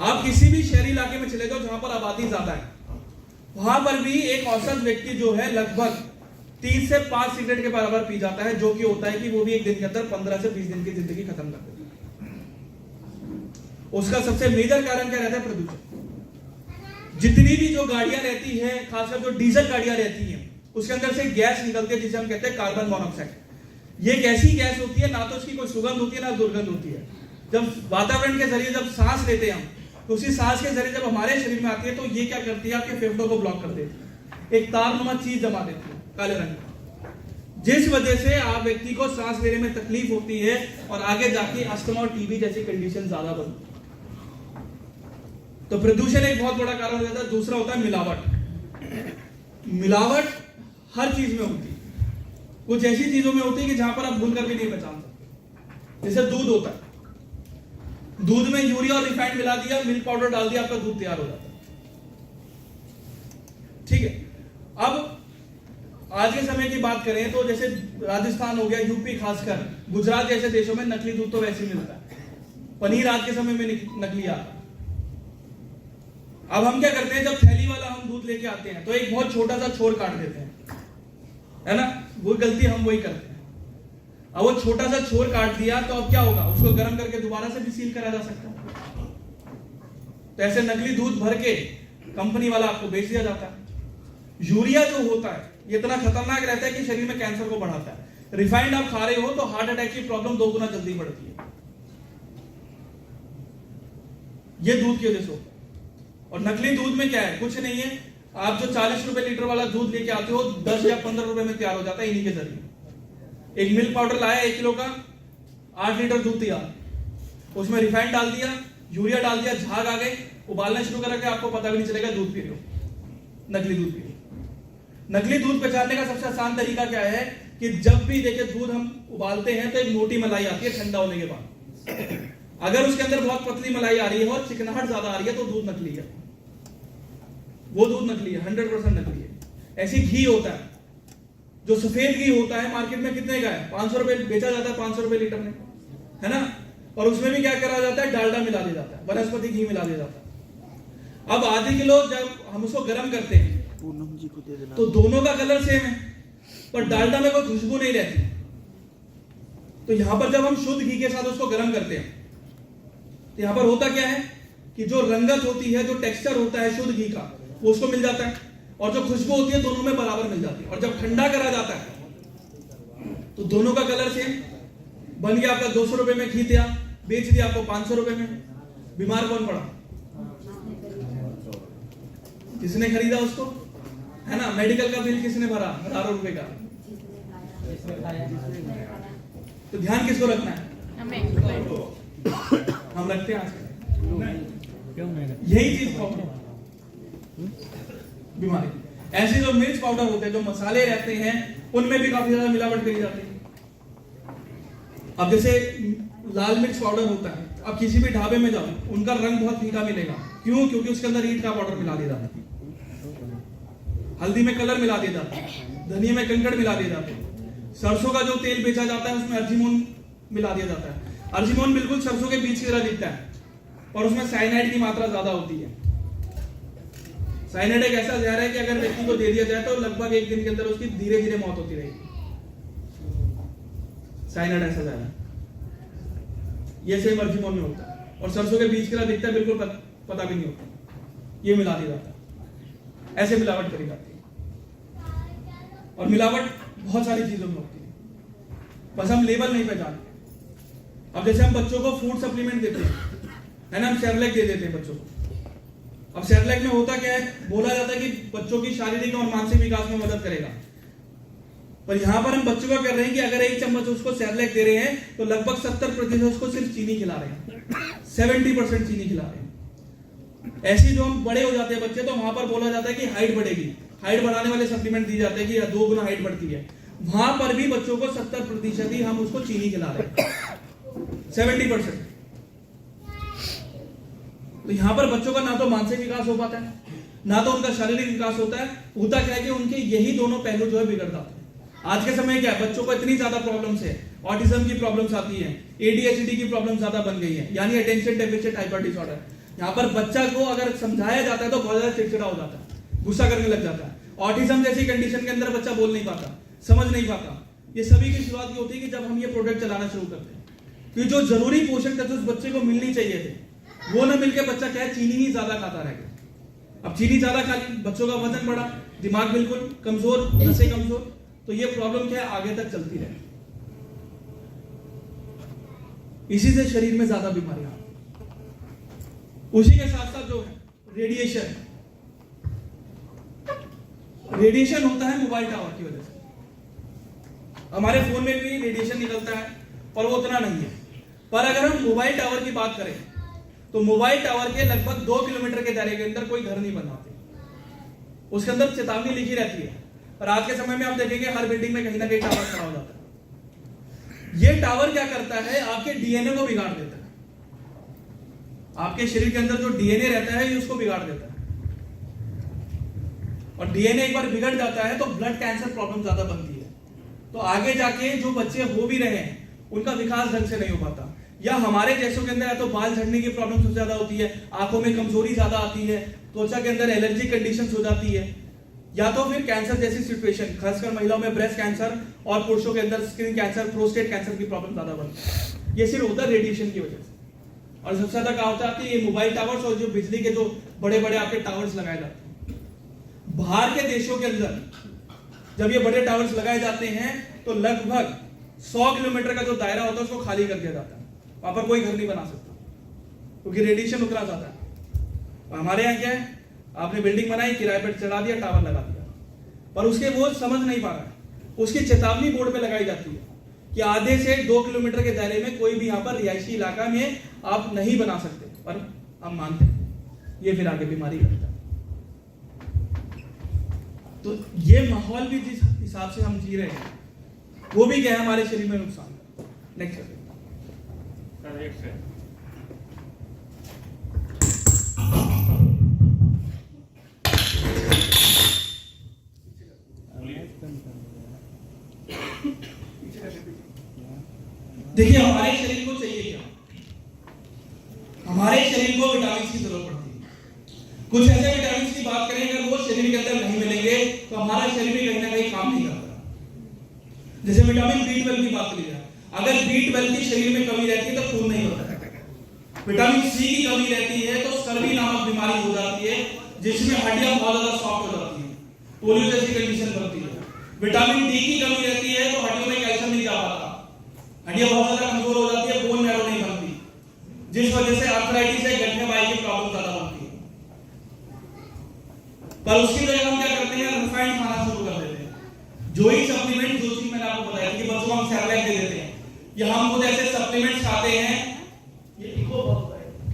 आप किसी भी शहरी इलाके में चले जाओ जहां पर आबादी ज्यादा है, वहां पर भी एक औसत व्यक्ति जो है लगभग 3 से 5 सिगरेट के बराबर पी जाता है, जो कि होता है कि वो भी एक दिन के अंदर 15 से 20 दिन की जिंदगी खत्म कर देता है। उसका सबसे मेजर कारण क्या रहता है? प्रदूषण। जितनी भी जो गाड़ियां रहती है, खासकर जो डीजल गाड़ियां रहती हैं, उसके अंदर से गैस निकलती है जिसे हम कहते हैं कार्बन मोनोऑक्साइड। ये एक ऐसी गैस होती है, ना तो उसकी कोई सुगंध होती है ना दुर्गंध होती है। जब वातावरण के जरिए जब सांस लेते हैं हम, तो उसी सांस के जरिए जब हमारे शरीर में आती है तो ये क्या करती है? आपके फेफड़ों को ब्लॉक कर देती है, एक तारनुमा चीज जमा देती है काले रंग की, जिस वजह से आप व्यक्ति को सांस लेने में तकलीफ होती है और आगे जाके अस्थमा और टीबी जैसी कंडीशन ज्यादा बनती है। तो प्रदूषण एक बहुत बड़ा कारण हो जाता है। दूसरा होता है मिलावट। मिलावट हर चीज में होती है, कुछ ऐसी चीजों में होती है कि जहां पर आप भूल कर भी नहीं पहचान सकते। जैसे दूध होता है, दूध में यूरिया और रिफाइंड मिला दिया, मिल्क पाउडर डाल दिया, आपका दूध तैयार हो जाता है। ठीक है, अब आज के समय की बात करें तो जैसे राजस्थान हो गया, यूपी, खासकर गुजरात जैसे देशों में नकली दूध तो वैसे ही मिलता है। पनीर आज के समय में नकली आता है। अब हम क्या करते हैं, जब थैली वाला हम दूध लेके आते हैं तो एक बहुत छोटा सा छोर काट देते हैं, है ना? वो गलती हम वही करते हैं। अब वो छोटा सा छोर काट दिया तो अब क्या होगा? उसको गर्म करके दोबारा से भी सील करा जा सकता है। तो ऐसे नकली दूध भर के कंपनी वाला आपको बेच दिया जाता है। यूरिया जो होता है ये इतना खतरनाक रहता है कि शरीर में कैंसर को बढ़ाता है। रिफाइंड आप खा रहे हो तो हार्ट अटैक की प्रॉब्लम 2 गुना जल्दी बढ़ती है, ये दूध की वजह से। और नकली दूध में क्या है? कुछ नहीं है, आप जो 40 रुपए लीटर वाला दूध लेके आते हो 10 या 15 रुपए में तैयार हो जाता है इन्हीं के जरिए। एक मिल्क पाउडर लाया 1 किलो का, 8 लीटर दूध तैयार, उसमें रिफाइंड डाल दिया, यूरिया डाल दिया, झाग आ गए, उबालना शुरू कर के आपको पता भी नहीं चलेगा दूध पी रहे हो, नकली दूध पी रहे हो। नकली दूध पहचानने का सबसे आसान तरीका क्या है कि जब भी देखिए दूध हम उबालते हैं तो एक मोटी मलाई आती है ठंडा होने के बाद। अगर उसके अंदर बहुत पतली मलाई आ रही है और चिकनाहट ज्यादा आ रही है तो दूध नकली है, वो दूध नकली है, 100% नकली है। ऐसी घी होता है, जो सफेद घी होता है मार्केट में कितने का है? 500 रुपए बेचा जाता है, 500 रुपए लीटर में, है ना? और उसमें भी क्या करा जाता है? डालडा मिला दिया जाता है, वनस्पति घी मिला दिया जाता है। अब आधे किलो जब हम उसको गर्म करते हैं पूनम जी को दे देना, तो दोनों का कलर सेम है, पर डालडा में कोई खुशबू नहीं रहती। तो यहां पर जब हम शुद्ध घी के साथ उसको गर्म करते हैं तो यहां पर होता क्या है कि जो रंगत होती है, जो टेक्सचर होता है शुद्ध घी का, वो उसको मिल जाता है, और जो खुशबू होती है दोनों में बराबर मिल जाती है। और जब ठंडा करा जाता है तो दोनों का कलर सेम बन गया। आपका 200 रुपए में घी तैयार, बेच दिया आपको 500 रुपए में। बीमार कौन पड़ा? किसने खरीदा उसको, है ना? मेडिकल का बिल किसने भरा? हजारों रुपए का। तो ध्यान किसको रखना है? हम रखते हैं आज। यही चीज बीमारी। ऐसे जो मिर्च पाउडर होते हैं, जो मसाले रहते हैं, उनमें भी काफी ज्यादा मिलावट करी जाती है। अब जैसे लाल मिर्च पाउडर होता है, अब किसी भी ढाबे में जाओ, उनका रंग बहुत फीका मिलेगा। क्यों? क्योंकि उसके अंदर ईंट का पाउडर मिला दिया जाता है, हल्दी में कलर मिला दिया जाता है, धनिया में कंकड़ मिला दिए जाते हैं, सरसों का जो तेल बेचा जाता है उसमें अर्जिमोन मिला दिया जाता है। अर्जिमोन बिल्कुल सरसों के बीज की तरह दिखता है और उसमें साइनाइड की मात्रा ज्यादा होती है। साइनाइड एक ऐसा जहर है कि अगर व्यक्ति को दे दिया जाए तो लगभग 1 दिन के अंदर उसकी धीरे धीरे मौत होती रहेगी। साइनाइड ऐसा जहर है। ये सेम अर्जिमोन में होता है, और सरसों के बीज की तरह दिखता है, बिल्कुल पता भी नहीं होता, ये मिला दिया जाता है। ऐसे मिलावट करी जाती है, और मिलावट बहुत सारी चीजों में होती है, बस हम लेबल नहीं पहचानते। अब जैसे हम बच्चों को फूड सप्लीमेंट देते हैं, है ना, हम सेरेलैक दे देते हैं बच्चों को। अब सेरेलैक में होता क्या है, बोला जाता है कि बच्चों की शारीरिक और मानसिक विकास में मदद करेगा, पर यहां पर हम बच्चों का कर रहे हैं कि अगर 1 चम्मच उसको सेरेलैक दे रहे हैं तो लगभग 70% उसको सिर्फ चीनी खिला रहे हैं, 70% चीनी खिला रहे हैं। ऐसे जो हम बड़े हो जाते हैं बच्चे, तो वहां पर बोला जाता है कि हाइट बढ़ेगी, हाइट बढ़ाने वाले सप्लीमेंट दी जाते हैं कि 2 गुना हाइट बढ़ती है। वहां पर भी बच्चों को 70% ही हम उसको चीनी खिला रहे हैं, 70%। तो यहां पर बच्चों का ना तो मानसिक विकास हो पाता है, ना तो उनका शारीरिक विकास होता है। होता क्या है कि उनके यही दोनों पहलू जो है बिगड़ जाते हैं। आज के समय क्या है, बच्चों को इतनी ज्यादा प्रॉब्लम्स है, ऑटिज्म की प्रॉब्लम्स आती है, एडीएचडी की प्रॉब्लम ज्यादा बन गई है, यानी अटेंशन डेफिसिट हाइपर डिसऑर्डर। यहाँ पर बच्चा को अगर समझाया जाता है तो बहुत ज्यादा चिड़चिड़ा हो जाता है, गुस्सा करने लग जाता है। ऑटिज्म जैसी कंडीशन के अंदर बच्चा बोल नहीं पाता, समझ नहीं पाता। ये सभी की शुरुआत की होती है कि जब हम ये प्रोडक्ट चलाना शुरू करते हैं, कि जो जरूरी पोषक तत्व उस बच्चे को मिलनी चाहिए थे, वो ना मिलकर बच्चा क्या है, चीनी ही ज्यादा खाता रह गया। अब चीनी ज्यादा खा ली, बच्चों का वजन बढ़ा, दिमाग बिल्कुल कमजोर, नसें कमजोर, तो ये प्रॉब्लम क्या है, आगे तक चलती रहे। इसी से शरीर में ज्यादा बीमारियां, उसी के साथ साथ जो है रेडिएशन होता है मोबाइल टावर की वजह से। हमारे फोन में भी रेडिएशन निकलता है, पर वो उतना नहीं है। पर अगर हम मोबाइल टावर की बात करें तो मोबाइल टावर के लगभग 2 किलोमीटर के दायरे के अंदर कोई घर नहीं बनाते, उसके अंदर चेतावनी लिखी रहती है। और आज के समय में आप देखेंगे हर बिल्डिंग में कहीं ना कहीं टावर खड़ा हो जाता है। ये टावर क्या करता है, आपके डीएनए को बिगाड़ देता है। आपके शरीर के अंदर जो डीएनए रहता है ये उसको बिगाड़ देता है, और डीएनए एक बार बिगड़ जाता है तो ब्लड कैंसर प्रॉब्लम ज्यादा बनती है। तो आगे जाके जो बच्चे हो भी रहे हैं उनका विकास ढंग से नहीं हो पाता, या हमारे जैसों के अंदर या तो बाल झड़ने की प्रॉब्लम सबसे ज्यादा होती है, आंखों में कमजोरी ज्यादा आती है, त्वचा के अंदर एलर्जी कंडीशंस हो जाती है, या तो फिर कैंसर जैसी सिचुएशन, खासकर महिलाओं में ब्रेस्ट कैंसर और पुरुषों के अंदर स्किन कैंसर, प्रोस्टेट कैंसर की प्रॉब्लम ज्यादा बनती है। ये सिर्फ होता है रेडिएशन की वजह से। और सबसे ज्यादा क्या होता है कि ये मोबाइल टावर्स और जो बिजली के जो बड़े बड़े आपके टावर्स लगाए जाते हैं, बाहर के देशों के अंदर जब ये बड़े टावर्स लगाए जाते हैं तो लगभग 100 किलोमीटर का जो दायरा होता है उसको खाली कर दिया जाता है, वहां पर कोई घर नहीं बना सकता, क्योंकि रेडिएशन उतना ज्यादा है। और हमारे यहाँ क्या है, आपने बिल्डिंग बनाई, किराए पर चढ़ा दिया, टावर लगा दिया, पर उसके वो समझ नहीं पा रहा है। उसकी चेतावनी बोर्ड पे लगाई जाती है कि आधे से 2 किलोमीटर के दायरे में कोई भी यहाँ पर रिहायशी इलाका में आप नहीं बना सकते, पर हम मानते हैं, ये फिर आगे बीमारी करता है। तो ये माहौल भी जिस हिसाब से हम जी रहे हैं वो भी क्या है, हमारे शरीर में नुकसान। नेक्स्ट देखिए, हमारे शरीर को चाहिए क्या, हमारे शरीर को विटामिन की जरूरत पड़ती है। कुछ ऐसे विटामिन की बात करें, अगर वो शरीर के अंदर नहीं मिलेंगे तो हमारा शरीर भी कहीं ना कहीं काम नहीं करता। जैसे विटामिन B12 की बात करिए, अगर B12 की शरीर में कमी रहती है तो खून नहीं होता है। विटामिन C की कमी रहती है तो स्कर्वी नामक बीमारी हो जाती है, जिसमें हड्डियां बहुत ज्यादा सॉफ्ट हो जाती हैं, पोलियो जैसी कंडीशन बनती है। विटामिन D की कमी रहती है तो हड्डियों में कैल्शियम नहीं जा पाता, हड्डियां बहुत ज्यादा कमजोर हो जाती है, बोन मैरो नहीं बनती, जिस वजह से आर्थराइटिस है, गठने बाई की प्रॉब्लम ज्यादा बनती है। पर उसकी जगह हम क्या करते हैं, रिफाइंड खाना शुरू कर देते हैं। जो ही सप्लीमेंट, जो चीज मैंने आपको बताया कि बच्चों को हम सेरेलैक दे देते हैं, या हम खुद ऐसे सप्लीमेंट्स खाते हैं। ये इको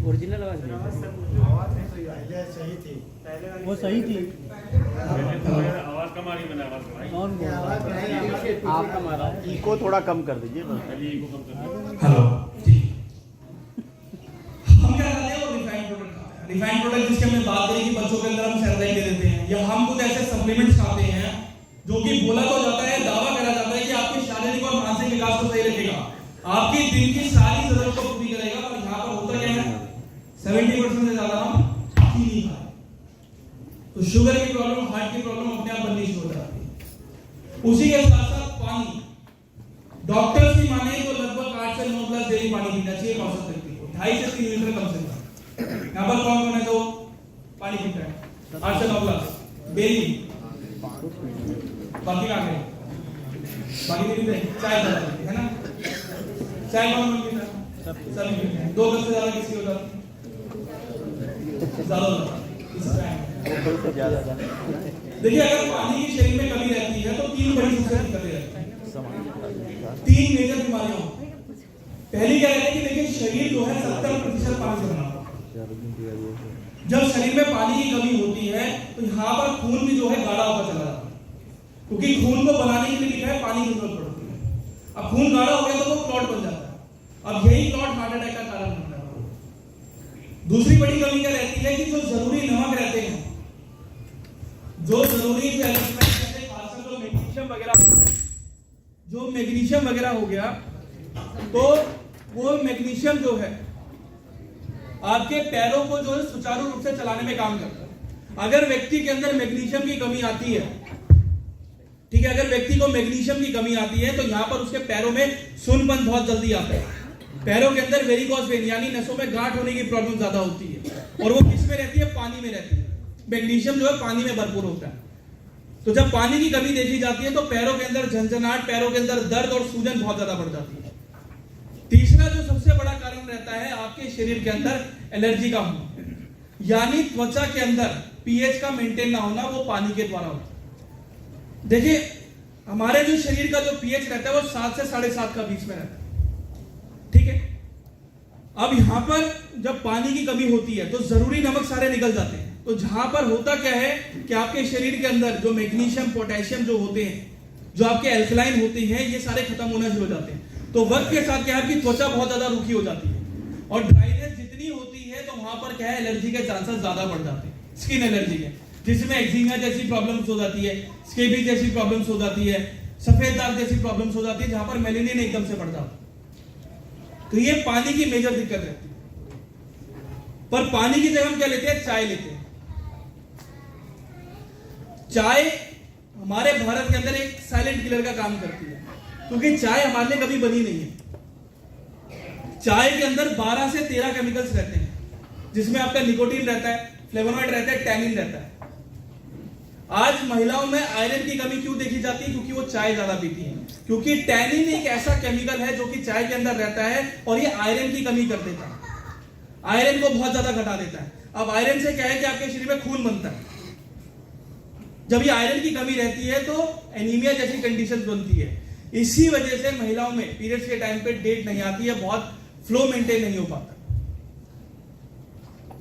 ओरिजिनल आवाज सही थी, वो सही थी, आवाज कम आ रही, मैंने आवाज बढ़ाई। आपका मारा इको थोड़ा कम कर दीजिए बस। हेलो जी, हम क्या करते हैं, वो रिफाइंड प्रोडक्ट खाते हैं। रिफाइंड प्रोडक्ट जिसके हमने बात करी कि बच्चों के अंदर हम सेरेलैक दे देते हैं, या हम खुद ऐसे सप्लीमेंट्स खाते हैं जो कि बोला तो जाता है, दावा करा जाता है कि आपके शारीरिक और मानसिक विकास को सही रखेगा, आपकी दिन की सारी जरूरत को पूरी करेगा। पर यहाँ पर होता क्या है, 70% से ज्यादा हम चीनी खाते हैं, तो शुगर की प्रॉब्लम, हार्ट की प्रॉब्लम अपने आप बननी शुरू हो जाती है। उसी के साथ साथ पानी, डॉक्टर्स की माने तो लगभग 8 से 9 ग्लास डेली पानी पीना चाहिए औसत लीटर कम से कम। यहाँ पर कौन कौन है तो पानी पीता है 8 से 9 ग्लास डेली, बाकी क्या है बाकी नहीं पीते, चाय ज्यादा पीते है ना, चाय कौन कौन पीता है सब पीते हैं। 2 कप से ज्यादा किसी को ज्यादा होता है। ज्यादा देखिए अगर पानी की शरीर में कमी रहती है तो 3 बड़ी सबसे दिक्कतें रहती हैं, 3 मेजर बीमारियां होती हैं। पहली क्या रहती है कि देखिए शरीर जो है 70% पानी से बना हुआ है। जब शरीर में पानी की कमी होती है तो यहाँ पर खून भी जो है गाढ़ा होता चला जाता है, क्योंकि खून को बनाने के लिए क्या है पानी की जरूरत पड़ती है। अब खून गाढ़ा हो गया तो वो क्लॉट बन जाता है, अब यही क्लॉट हार्ट अटैक का कारण बनता है। दूसरी बड़ी कमी क्या रहती है कि जो जरूरी नमक रहते हैं, जो जरूरी जैसे खासकर जो मैग्नीशियम वगैरह हो गया, तो वो मैग्नीशियम जो है आपके पैरों को जो है सुचारू रूप से चलाने में काम करता है। अगर व्यक्ति के अंदर मैग्नीशियम की कमी आती है, ठीक है, अगर व्यक्ति को मैग्नीशियम की कमी आती है तो यहां पर उसके पैरों में सुनपन बहुत जल्दी आता है, पैरों के अंदर वेरिकोस वेन यानी नसों में गांठ होने की प्रॉब्लम ज्यादा होती है, और वो किस में रहती है पानी में रहती है। मैग्नीशियम जो है पानी में भरपूर होता है, तो जब पानी की कमी देखी जाती है तो पैरों के अंदर झंझनाहट, पैरों के अंदर दर्द और सूजन बहुत ज्यादा बढ़ जाती है। तीसरा जो सबसे बड़ा कारण रहता है आपके शरीर के अंदर एलर्जी का होना, यानी त्वचा के अंदर पीएच का मेंटेन ना होना, वो पानी के द्वारा होता है। देखिए हमारे जो शरीर का जो पीएच रहता है वो 7 से 7.5 का बीच में रहता है, ठीक है। अब यहां पर जब पानी की कमी होती है तो जरूरी नमक सारे निकल जाते हैं, तो जहां पर होता क्या है कि आपके शरीर के अंदर जो मैग्नीशियम, पोटेशियम जो होते हैं, जो आपके एल्कलाइन होते हैं, ये सारे खत्म होना शुरू हो जाते हैं। तो वक्त के साथ क्या है कि त्वचा बहुत ज्यादा रूखी हो जाती है, और ड्राइनेस जितनी होती है तो वहां पर क्या है एलर्जी के चांसेस ज्यादा बढ़ जाते हैं, स्किन एलर्जी के, जिसमें एक्जिमा जैसी प्रॉब्लम्स हो जाती है, स्केबी जैसी प्रॉब्लम्स हो जाती है, सफेद दाग जैसी प्रॉब्लम्स हो जाती है, जहां पर मेलेनिन एकदम से बढ़ जाता है। तो ये पानी की मेजर दिक्कत रहती है। पर पानी की जगह हम क्या लेते हैं, चाय लेते हैं। चाय हमारे भारत के अंदर एक साइलेंट किलर का काम करती है, क्योंकि चाय हमारे लिए कभी बनी नहीं है। चाय के अंदर 12 से 13 केमिकल्स रहते हैं, जिसमें आपका निकोटीन रहता है, फ्लेवोनॉइड रहता है, टैनिन रहता है। आज महिलाओं में आयरन की कमी क्यों देखी जाती है, क्योंकि वो चाय ज्यादा पीती है, क्योंकि टैनिन एक ऐसा केमिकल है जो कि चाय के अंदर रहता है और ये आयरन की कमी कर देता है, आयरन को बहुत ज्यादा घटा देता है। अब आयरन से क्या है कि आपके शरीर में खून बनता है, जब ये आयरन की कमी रहती है तो एनीमिया जैसी कंडीशंस बनती है। इसी वजह से महिलाओं में पीरियड्स के टाइम पे डेट नहीं आती है, बहुत फ्लो मेंटेन नहीं हो पाता।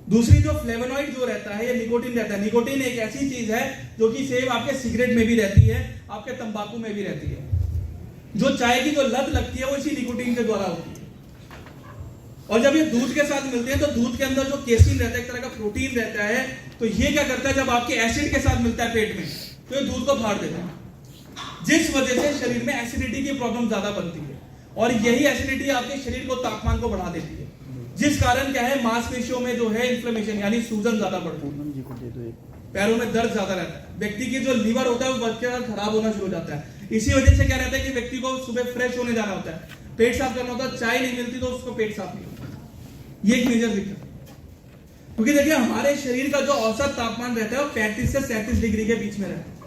दूसरी जो फ्लेवोनॉइड जो रहता है, ये निकोटीन रहता है। निकोटीन एक ऐसी चीज है जो कि सेम आपके सिगरेट में भी रहती है, आपके तंबाकू में भी रहती है। जो चाय की जो लत लगती है वो इसी निकोटीन के द्वारा होती है। और जब ये दूध के साथ मिलते हैं तो दूध के अंदर जो केसिन रहता है, एक तरह का प्रोटीन रहता है, तो ये क्या करता है, जब आपके एसिड के साथ मिलता है पेट में तो ये दूध को फाड़ देता है, जिस वजह से शरीर में एसिडिटी की प्रॉब्लम ज्यादा बनती है। और यही एसिडिटी आपके शरीर को तापमान को बढ़ा देती है, जिस कारण क्या है मांसपेशियों में जो है इन्फ्लेमेशन यानी सूजन ज्यादा बढ़ती है, पैरों में दर्द ज्यादा रहता है, व्यक्ति की जो लीवर होता है वो वक्त के साथ खराब होना शुरू हो जाता है। इसी वजह से क्या रहता है कि व्यक्ति को सुबह फ्रेश होने जाना होता है, पेट साफ करना होता है, चाय नहीं मिलती तो उसको पेट साफ नहीं होता। ये एक मेजर दिक्कत है, क्योंकि देखिए हमारे शरीर का जो औसत तापमान रहता है वो 35 से 37 डिग्री के बीच में रहता है,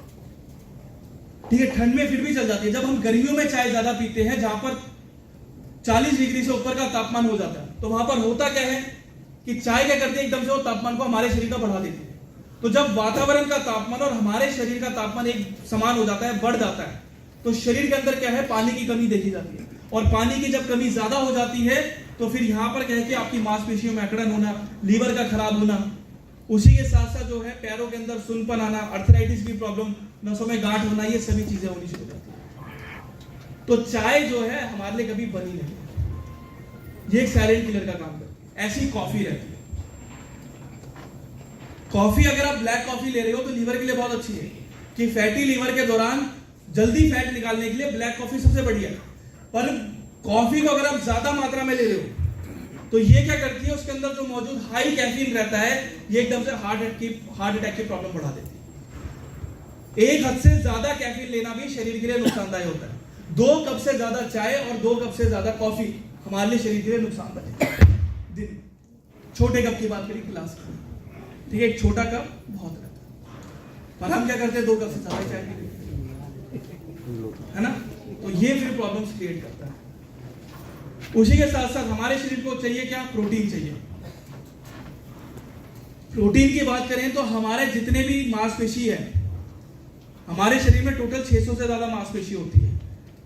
ठीक है। ठंड में फिर भी चल जाती है। जब हम गर्मियों में चाय ज्यादा पीते हैं जहां पर 40 डिग्री से ऊपर का तापमान हो जाता है, तो वहां पर होता क्या है कि चाय क्या करती है, एकदम से वो तापमान को हमारे शरीर का बढ़ा देती है। तो जब वातावरण का तापमान और हमारे शरीर का तापमान एक समान हो जाता है, बढ़ जाता है, तो शरीर के अंदर क्या है पानी की कमी देखी जाती है। और पानी की जब कमी ज्यादा हो जाती है तो फिर यहां पर क्या है कि आपकी मांसपेशियों में अकड़न होना, लीवर का खराब होना, उसी के साथ साथ जो है पैरों के अंदर सुनपन आना, अर्थराइटिस की प्रॉब्लम, नसों में गांठ होना, ये सभी चीजें होनी शुरू हो जाती है। तो चाय जो है हमारे लिए कभी बनी नहीं, ये एक साइलेंट किलर का काम करती है। ऐसी कॉफी रहती है। कॉफी अगर आप ब्लैक कॉफी ले रहे हो तो लीवर के लिए बहुत अच्छी है, कि फैटी लीवर के दौरान जल्दी फैट निकालने के लिए ब्लैक कॉफी सबसे बढ़िया है। पर कॉफी को अगर आप ज्यादा मात्रा में ले रहे हो तो ये क्या करती है, उसके अंदर जो मौजूद हाई कैफीन रहता है ये एकदम से हार्ट अटैक की प्रॉब्लम बढ़ा देती है। एक हद से ज्यादा कैफीन लेना भी शरीर के लिए नुकसानदायक होता है। 2 कप से ज्यादा चाय और 2 कप से ज्यादा कॉफी हमारे लिए शरीर के लिए नुकसानदायक है दिन। छोटे कप की बात करें गिलास की, ठीक है, एक छोटा कप बहुत रहता है, पर हम क्या करते हैं 2 कप से ज्यादा चाय पी लेते हैं, है ना। तो ये फिर प्रॉब्लम्स क्रिएट करता है। उसी के साथ साथ हमारे शरीर को चाहिए क्या, प्रोटीन चाहिए। प्रोटीन की बात करें तो हमारे जितने भी मांसपेशी है, हमारे शरीर में टोटल 600 से ज्यादा मांसपेशी होती है,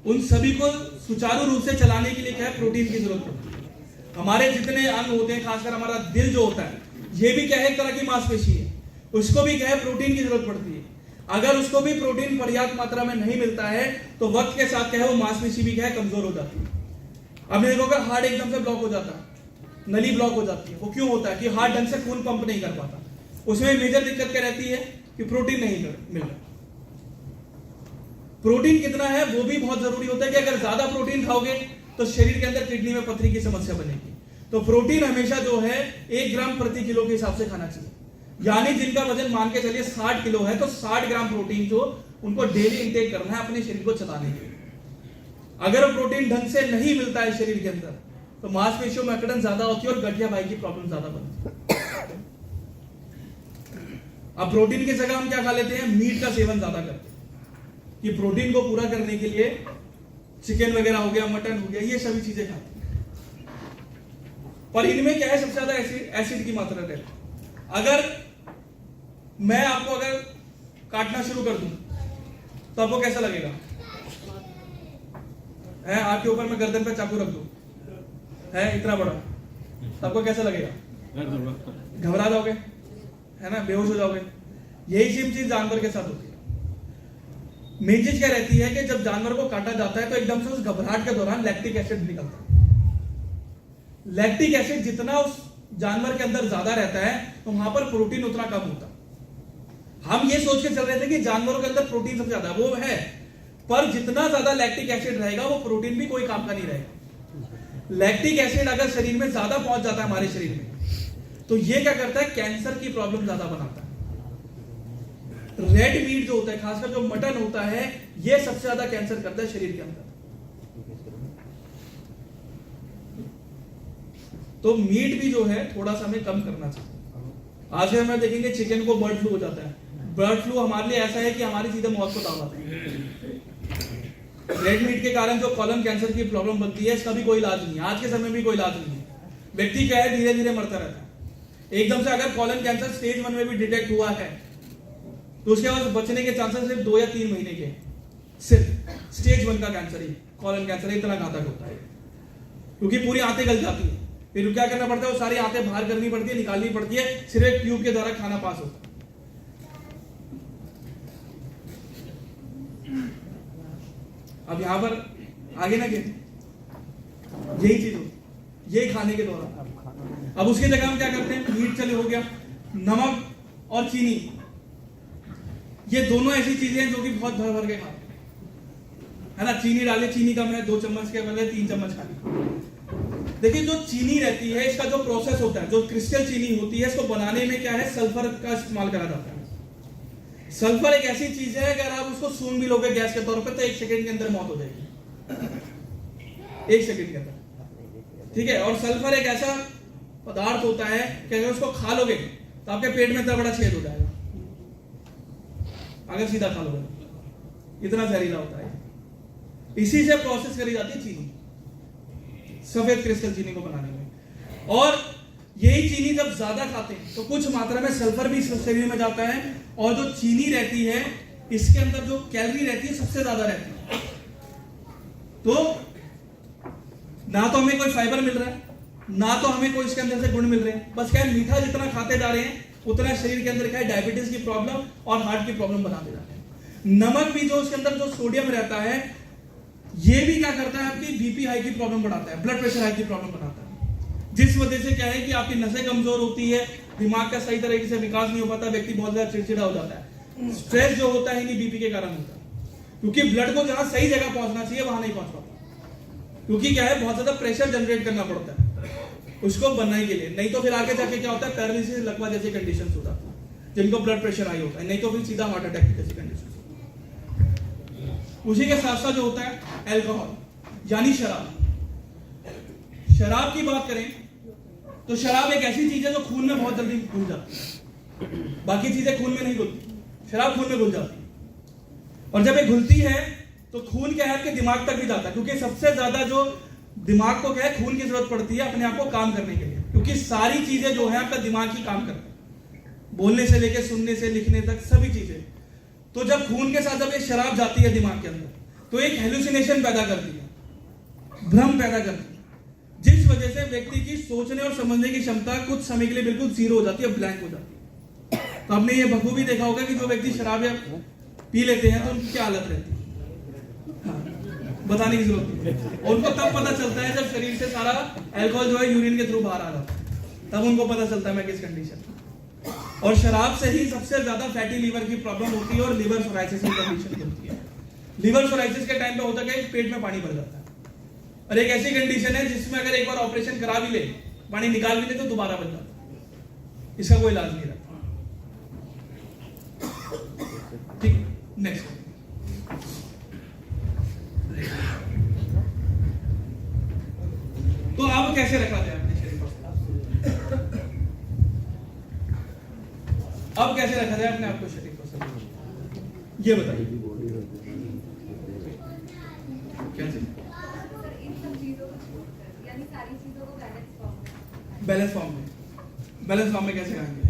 उन सभी को सुचारू रूप से चलाने के लिए क्या है, प्रोटीन की जरूरत पड़ती है। हमारे जितने अंग होते हैं, खासकर हमारा दिल जो होता है, ये भी क्या है, एक तरह की मांसपेशी है, उसको भी क्या है, प्रोटीन की जरूरत पड़ती है। अगर उसको भी प्रोटीन पर्याप्त मात्रा में नहीं मिलता है तो वक्त के साथ क्या है, वो मांसपेशी भी क्या है, कमजोर हो जाती है। अब देखोगे हार्ट एकदम से ब्लॉक हो जाता है, नली ब्लॉक हो जाती है। वो क्यों होता है कि हार्ट ढंग से खून पंप नहीं कर पाता। उसमें मेजर दिक्कत क्या रहती है कि प्रोटीन नहीं मिल रहा। प्रोटीन कितना है वो भी बहुत जरूरी होता है कि अगर ज्यादा प्रोटीन खाओगे तो शरीर के अंदर किडनी में पथरी की समस्या बनेगी। तो प्रोटीन हमेशा जो है 1 ग्राम प्रति किलो के हिसाब से खाना चाहिए। यानी जिनका वजन मान के चलिए 60 किलो है तो 60 ग्राम प्रोटीन जो उनको डेली इंटेक करना है अपने शरीर को चलाने के लिए। अगर प्रोटीन ढंग से नहीं मिलता है शरीर के अंदर तो मांसपेशियों में अकड़न ज्यादा होती है और गठिया भाई की प्रॉब्लम ज्यादा बनती है। अब प्रोटीन की जगह हम क्या खा लेते हैं, मीट का सेवन ज्यादा करते हैं कि प्रोटीन को पूरा करने के लिए चिकन वगैरह हो गया, मटन हो गया, ये सभी चीजें खाते हैं। पर इनमें क्या है, सबसे ज्यादा एसिड की मात्रा रहती है। अगर मैं आपको अगर काटना शुरू कर दूं तो आपको कैसा लगेगा, है आपके ऊपर मैं गर्दन पे चाकू रख दूं है इतना बड़ा, तो आपको कैसा लगेगा, घबरा जाओगे, है ना, बेहोश हो जाओगे। यही सेम चीज जानवर के साथ होती है। मेन चीज क्या रहती है कि जब जानवर को काटा जाता है तो एकदम से उस घबराहट के दौरान लैक्टिक एसिड निकलता है। लैक्टिक एसिड जितना उस जानवर के अंदर ज्यादा रहता है तो वहां पर प्रोटीन उतना कम होता है। हम ये सोच के चल रहे थे कि जानवरों के अंदर प्रोटीन सबसे ज्यादा वो है, पर जितना ज्यादा लैक्टिक एसिड रहेगा वो प्रोटीन भी कोई काम का नहीं रहेगा। लैक्टिक एसिड अगर शरीर में ज्यादा पहुंच जाता है हमारे शरीर में तो ये क्या करता है, कैंसर की प्रॉब्लम ज्यादा बनाता है। रेड मीट जो होता है, खासकर जो मटन होता है, ये सबसे ज्यादा कैंसर करता है शरीर के अंदर। तो मीट भी जो है थोड़ा सा हमें कम करना चाहिए। आज हम देखेंगे चिकन को बर्ड फ्लू हो जाता है। बर्ड फ्लू हमारे लिए ऐसा है कि हमारी सीधे मौत को दाव आता है। रेड मीट के कारण जो कॉलन कैंसर की प्रॉब्लम बनती है, इसका भी कोई इलाज नहीं है, आज के समय में भी कोई इलाज नहीं है। व्यक्ति क्या है, धीरे धीरे मरता रहता है। एकदम से अगर कॉलन कैंसर स्टेज 1 में भी डिटेक्ट हुआ है तो उसके बाद बचने के चांसेस सिर्फ 2 या 3 महीने के, सिर्फ स्टेज 1 का कैंसर ही, कॉलन कैंसर इतना घातक होता है क्योंकि पूरी आंतें गल जाती है। फिर क्या करना पड़ता है, वो सारी आंतें बाहर करनी पड़ती है, निकालनी पड़ती है, सिर्फ एक ट्यूब के द्वारा खाना पास होता है। अब यहां पर आगे ना यही चीज हो, यही खाने के दौरान। अब उसकी जगह हम क्या करते हैं, मीट चले हो गया, नमक और चीनी, ये दोनों ऐसी चीजें हैं जो कि बहुत भर भर के खाते हैं, है ना। चीनी डाले, चीनी कम है, 2 चम्मच के बदले 3 चम्मच खाली। देखिए जो चीनी रहती है, इसका जो प्रोसेस होता है, जो क्रिस्टल चीनी होती है, इसको बनाने में क्या है, सल्फर का इस्तेमाल करा जाता है। सल्फर एक ऐसी चीज है, अगर आप उसको सूंघ भी लोगे गैस के तौर पर तो 1 सेकंड के अंदर मौत हो जाएगी, 1 सेकंड के अंदर, ठीक है। और सल्फर एक ऐसा पदार्थ होता है कि अगर उसको खा लोगे तो आपके पेट में इतना बड़ा छेद हो जाएगा, अगर सीधा खा लोगे, इतना जहरीला होता है। इसी से प्रोसेस करी जाती है चीनी, सफेद क्रिस्टल चीनी को बनाने में। और यही चीनी जब ज्यादा खाते हैं तो कुछ मात्रा में सल्फर भी शरीर में जाता है, और जो चीनी रहती है इसके अंदर जो कैलोरी रहती है सबसे ज्यादा रहती है। तो ना तो हमें कोई फाइबर मिल रहा है, ना तो हमें कोई इसके अंदर से गुण मिल रहे हैं, बस क्या है, मीठा जितना खाते जा रहे हैं उतना शरीर के अंदर क्या है, डायबिटीज की प्रॉब्लम और हार्ट की प्रॉब्लम बनाते जाते हैं। नमक भी जो उसके अंदर जो सोडियम रहता है, ये भी क्या करता है, आपकी बीपी हाई की प्रॉब्लम बढ़ाता है, ब्लड प्रेशर हाई की प्रॉब्लम बनाता है। जिस वजह से क्या है कि आपकी नसें कमजोर होती है, दिमाग का सही तरीके से विकास नहीं हो पाता, व्यक्ति बहुत ज्यादा चिड़चिड़ा हो जाता है। स्ट्रेस जो होता है नहीं बीपी के कारण होता है, क्योंकि ब्लड को जहां सही जगह पहुंचना चाहिए वहां नहीं पहुंच पाता, क्योंकि क्या है, बहुत ज्यादा प्रेशर जनरेट करना पड़ता है उसको बनने के लिए। नहीं तो फिर आगे जाके क्या होता है, पैरालिसिस, लकवा जैसी कंडीशन हो जाती है, जिनको ब्लड प्रेशर हाई होता है, नहीं तो फिर सीधा हार्ट अटैक जैसी कंडीशन। उसी के साथ साथ जो होता है अल्कोहल, यानी शराब। शराब की बात करें तो शराब एक ऐसी चीज है जो खून में बहुत जल्दी घुल जाती है, बाकी चीजें खून में नहीं घुलती, शराब खून में घुल जाती है। और जब ये घुलती है तो खून क्या है आपके दिमाग तक भी जाता है, क्योंकि सबसे ज्यादा जो दिमाग को क्या है खून की जरूरत पड़ती है अपने आप को काम करने के लिए, क्योंकि सारी चीजें जो है आपका दिमाग ही काम करता है, बोलने से लेकर सुनने से लिखने तक सभी चीजें। तो जब खून के साथ जब ये शराब जाती है दिमाग के अंदर तो एक हेलुसिनेशन पैदा करती है, भ्रम पैदा करती है, जिस वजह से व्यक्ति की सोचने और समझने की क्षमता कुछ समय के लिए बिल्कुल जीरो हो जाती है, ब्लैंक हो जाती है। तो आपने ये बखूबी देखा होगा कि जो व्यक्ति शराब या पी लेते हैं तो उनकी क्या हालत रहती है, बताने की जरूरत नहीं। और उनको तब पता चलता है जब शरीर से सारा अल्कोहल जो है यूरिन के थ्रू बाहर आ जाता है, तब उनको पता चलता है मैं किस कंडीशन में। और शराब से ही सबसे ज्यादा फैटी लीवर की प्रॉब्लम होती है और लिवर सोराइसिस की कंडीशन होती है। लिवर सोराइसिस के टाइम पे होता है कि पेट में पानी भर जाता है, और एक ऐसी कंडीशन है जिसमें अगर एक बार ऑपरेशन करा भी ले, पानी निकाल भी ले तो दोबारा बन जाता है, इसका कोई इलाज नहीं रहता। ठीक, नेक्स्ट। तो अब कैसे रखा जाए अपने शरीर को, अब कैसे रखा जाए अपने आप को शरीर को, ये बताइए क्या चाहिए? बैलेंस फॉर्म में, बैलेंस फॉर्म में कैसे आएंगे?